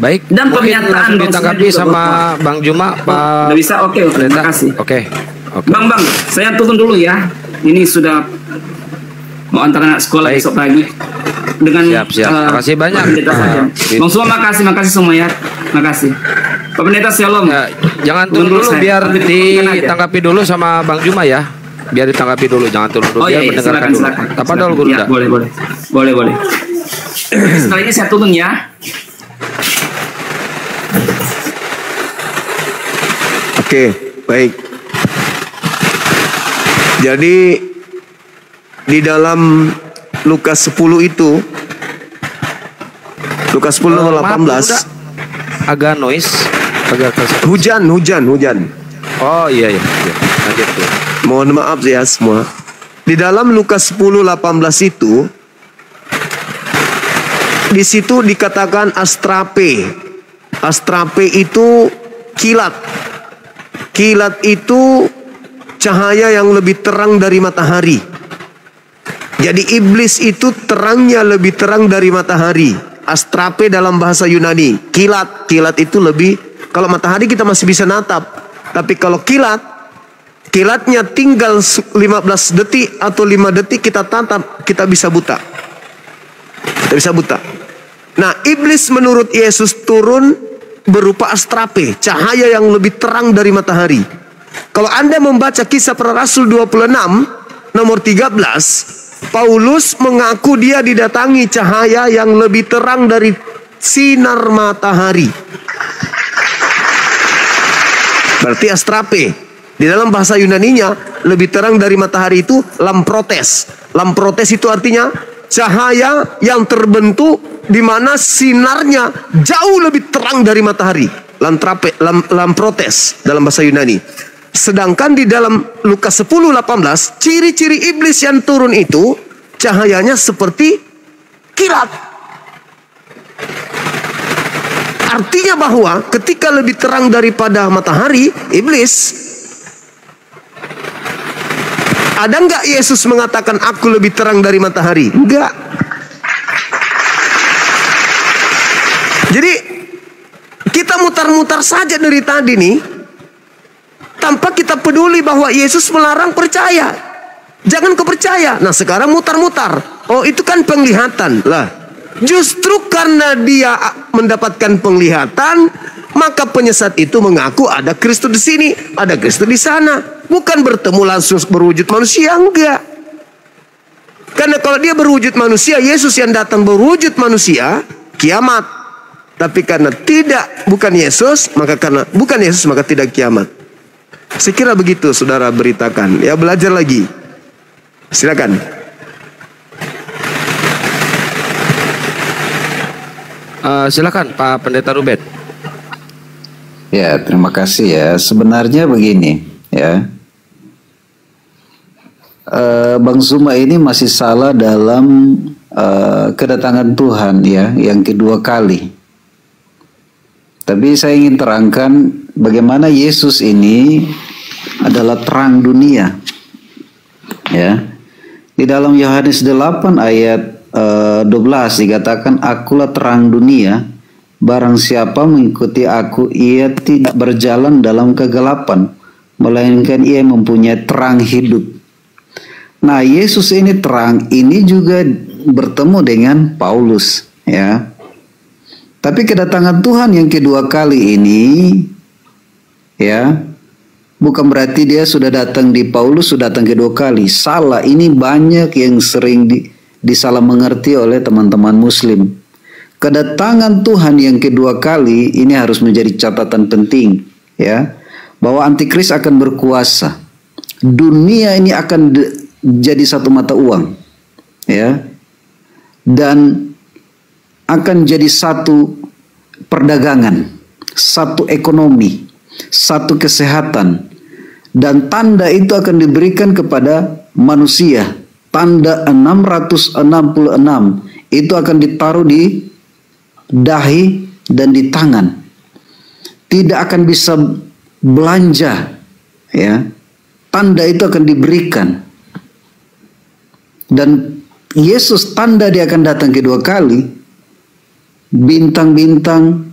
Baik. Dan mungkin pernyataan langsung Bang ditanggapi Suma juga sama berkata, Bang Juma, Pak udah bisa? Oke, terima kasih. Oke. Bang, saya turun dulu ya. Ini sudah mau antar anak sekolah Baik. besok pagi. Dengan Siap. Makasih banyak, pendeta saja. Pak. Bang Suma, makasih semua ya. Makasih. Pak Pendeta, shalom. Ya, jangan turun dulu, saya. biar Nanti ditanggapi dulu sama Bang Juma ya. Biar ditanggapi dulu, jangan turun dulu. Oh Biar iya, mendengarkan dulu. silakan. Apa dulu Guru? Ya, boleh. Setelah ini saya turun ya. Oke, baik. Jadi di dalam Lukas 10 itu, Lukas 10 Maaf, 18, agak noise, agak keras. hujan. Oh iya. Lanjut tuh. Mohon maaf ya semua. Di dalam Lukas 10 18 itu, di situ dikatakan astrape. Astrape itu kilat. Kilat itu cahaya yang lebih terang dari matahari. Jadi iblis itu terangnya lebih terang dari matahari. Astrape dalam bahasa Yunani. Kilat. Kilat itu lebih, kalau matahari kita masih bisa natap. Tapi kalau kilatnya tinggal 15 detik atau 5 detik kita tatap, kita bisa buta. Kita bisa buta. Nah, iblis menurut Yesus turun berupa astrape, cahaya yang lebih terang dari matahari. Kalau Anda membaca Kisah Para Rasul 26 nomor 13, Paulus mengaku dia didatangi cahaya yang lebih terang dari sinar matahari. Berarti astrape. Di dalam bahasa Yunaninya lebih terang dari matahari itu lamprotes. Lamprotes itu artinya cahaya yang terbentuk di mana sinarnya jauh lebih terang dari matahari. Lamprotes dalam bahasa Yunani. Sedangkan di dalam Lukas 10:18, ciri-ciri iblis yang turun itu cahayanya seperti kilat. Artinya bahwa ketika lebih terang daripada matahari, iblis, ada nggak Yesus mengatakan aku lebih terang dari matahari? Enggak. Jadi kita mutar-mutar saja dari tadi nih, tanpa kita peduli bahwa Yesus melarang percaya. Jangan kepercaya. Nah sekarang mutar-mutar. Oh itu kan penglihatan. Lah justru karena dia mendapatkan penglihatan, maka penyesat itu mengaku ada Kristus di sini, ada Kristus di sana. Bukan bertemu langsung berwujud manusia, enggak. Karena kalau dia berwujud manusia, Yesus yang datang berwujud manusia, kiamat. Tapi karena bukan Yesus, maka tidak kiamat. Saya kira begitu saudara beritakan. Ya belajar lagi. Silakan. Silakan Pak Pendeta Ruben. Ya, terima kasih ya. Sebenarnya begini ya. Bang Suma ini masih salah dalam kedatangan Tuhan ya, yang kedua kali. Tapi saya ingin terangkan bagaimana Yesus ini adalah terang dunia. Ya. Di dalam Yohanes 8 ayat 12 dikatakan, akulah terang dunia, barang siapa mengikuti aku, ia tidak berjalan dalam kegelapan, melainkan ia mempunyai terang hidup. Nah, Yesus ini terang, ini juga bertemu dengan Paulus, ya. Tapi kedatangan Tuhan yang kedua kali ini, ya, bukan berarti dia sudah datang di Paulus, sudah datang kedua kali. Salah, ini banyak yang sering disalah mengerti oleh teman-teman Muslim. Kedatangan Tuhan yang kedua kali ini harus menjadi catatan penting, ya, bahwa antikris akan berkuasa. Dunia ini akan jadi satu mata uang, ya, dan akan jadi satu perdagangan, satu ekonomi, satu kesehatan, dan tanda itu akan diberikan kepada manusia. Tanda 666 itu akan ditaruh di dahi dan di tangan. Tidak akan bisa belanja, ya. Tanda itu akan diberikan. Dan Yesus tanda dia akan datang kedua kali. Bintang-bintang,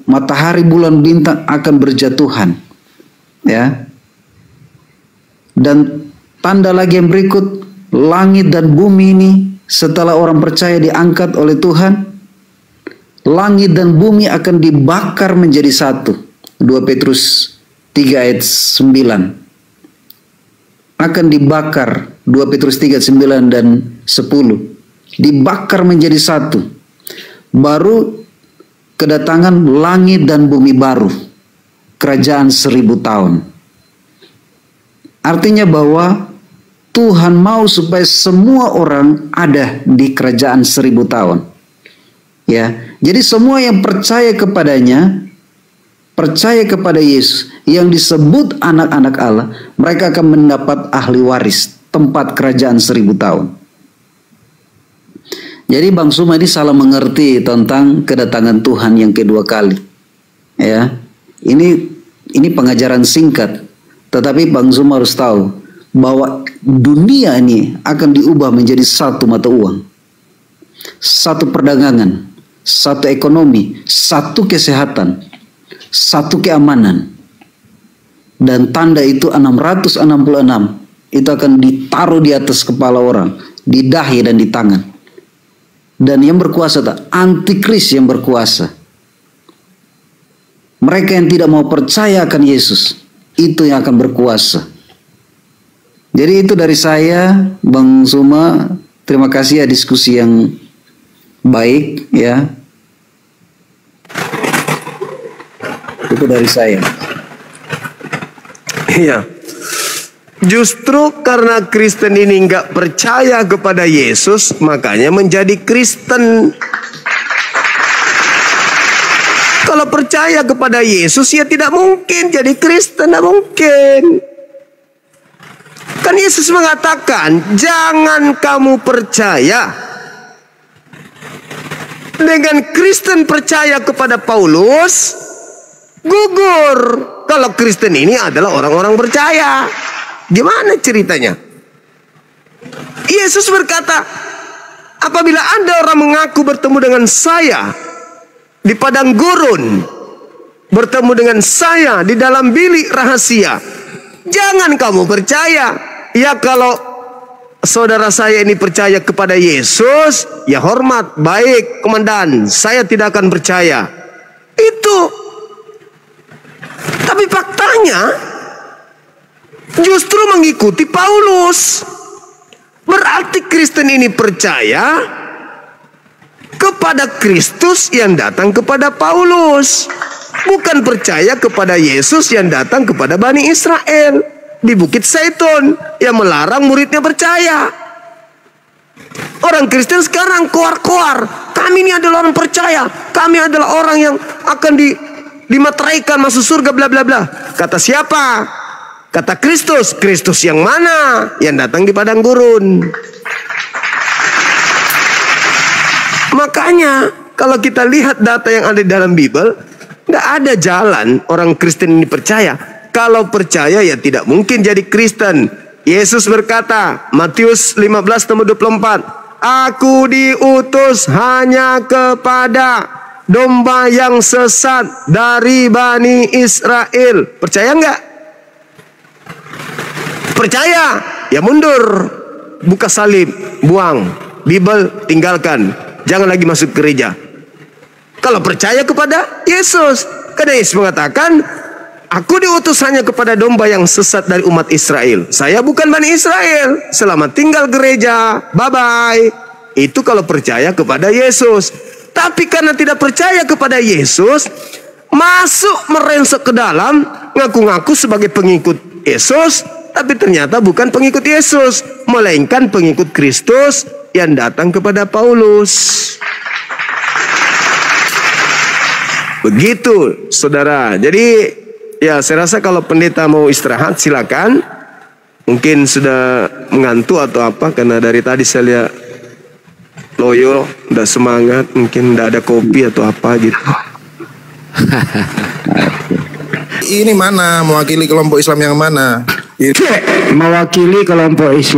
matahari, bulan, bintang akan berjatuhan, ya. Dan tanda lagi yang berikut, langit dan bumi ini setelah orang percaya diangkat oleh Tuhan, langit dan bumi akan dibakar menjadi satu. 2 Petrus 3 ayat 9. Akan dibakar, 2 Petrus 3 9 dan 10. Dibakar menjadi satu. Baru kedatangan langit dan bumi baru. Kerajaan 1000 tahun. Artinya bahwa Tuhan mau supaya semua orang ada di kerajaan 1000 tahun. Ya, jadi semua yang percaya kepadanya, percaya kepada Yesus, yang disebut anak-anak Allah, mereka akan mendapat ahli waris, tempat kerajaan 1000 tahun. Jadi Bang Suma ini salah mengerti tentang kedatangan Tuhan yang kedua kali. Ya, ini pengajaran singkat, tetapi Bang Suma harus tahu bahwa dunia ini akan diubah menjadi satu mata uang, satu perdagangan, satu ekonomi, satu kesehatan, satu keamanan. Dan tanda itu 666 itu akan ditaruh di atas kepala orang, di dahi dan di tangan. Dan yang berkuasa antikris yang berkuasa. Mereka yang tidak mau percaya akan Yesus, itu yang akan berkuasa. Jadi itu dari saya, Bang Suma. Terima kasih ya, diskusi yang baik ya. Itu dari saya. Iya. Justru karena Kristen ini nggak percaya kepada Yesus, makanya menjadi Kristen. Kalau percaya kepada Yesus, ya tidak mungkin jadi Kristen, tidak mungkin. Kan Yesus mengatakan, jangan kamu percaya. Dengan Kristen percaya kepada Paulus, gugur. Kalau Kristen ini adalah orang-orang percaya. Gimana ceritanya? Yesus berkata, apabila ada orang mengaku bertemu dengan saya di padang gurun, bertemu dengan saya di dalam bilik rahasia, jangan kamu percaya. Ya kalau saudara saya ini percaya kepada Yesus, ya hormat, baik komandan, saya tidak akan percaya. Itu. Tapi faktanya justru mengikuti Paulus. Berarti Kristen ini percaya kepada Kristus yang datang kepada Paulus, bukan percaya kepada Yesus yang datang kepada Bani Israel di Bukit Zaitun yang melarang muridnya percaya. Orang Kristen sekarang koar-koar, kami ini adalah orang percaya, kami adalah orang yang akan dimateraikan masuk surga bla bla bla. Kata siapa? Kata Kristus. Kristus yang mana? Yang datang di padang gurun. Makanya kalau kita lihat data yang ada di dalam Bible, nggak ada jalan orang Kristen ini percaya. Kalau percaya ya tidak mungkin jadi Kristen. Yesus berkata, Matius 15:24, aku diutus hanya kepada domba yang sesat dari Bani Israel. Percaya nggak? Percaya, ya mundur, buka salib, buang, Bible tinggalkan, jangan lagi masuk gereja. Kalau percaya kepada Yesus, karena Yesus mengatakan, aku diutus hanya kepada domba yang sesat dari umat Israel. Saya bukan Bani Israel. Selamat tinggal gereja, bye bye. Itu kalau percaya kepada Yesus. Tapi karena tidak percaya kepada Yesus, masuk merensek ke dalam, ngaku-ngaku sebagai pengikut Yesus, tapi ternyata bukan pengikut Yesus, melainkan pengikut Kristus yang datang kepada Paulus. Begitu, saudara. Jadi, ya saya rasa kalau pendeta mau istirahat, silakan. Mungkin sudah mengantuk atau apa, karena dari tadi saya lihat loyo, nggak semangat, mungkin nggak ada kopi atau apa gitu. Ini mana mewakili kelompok Islam yang mana? Mewakili kelompok Islam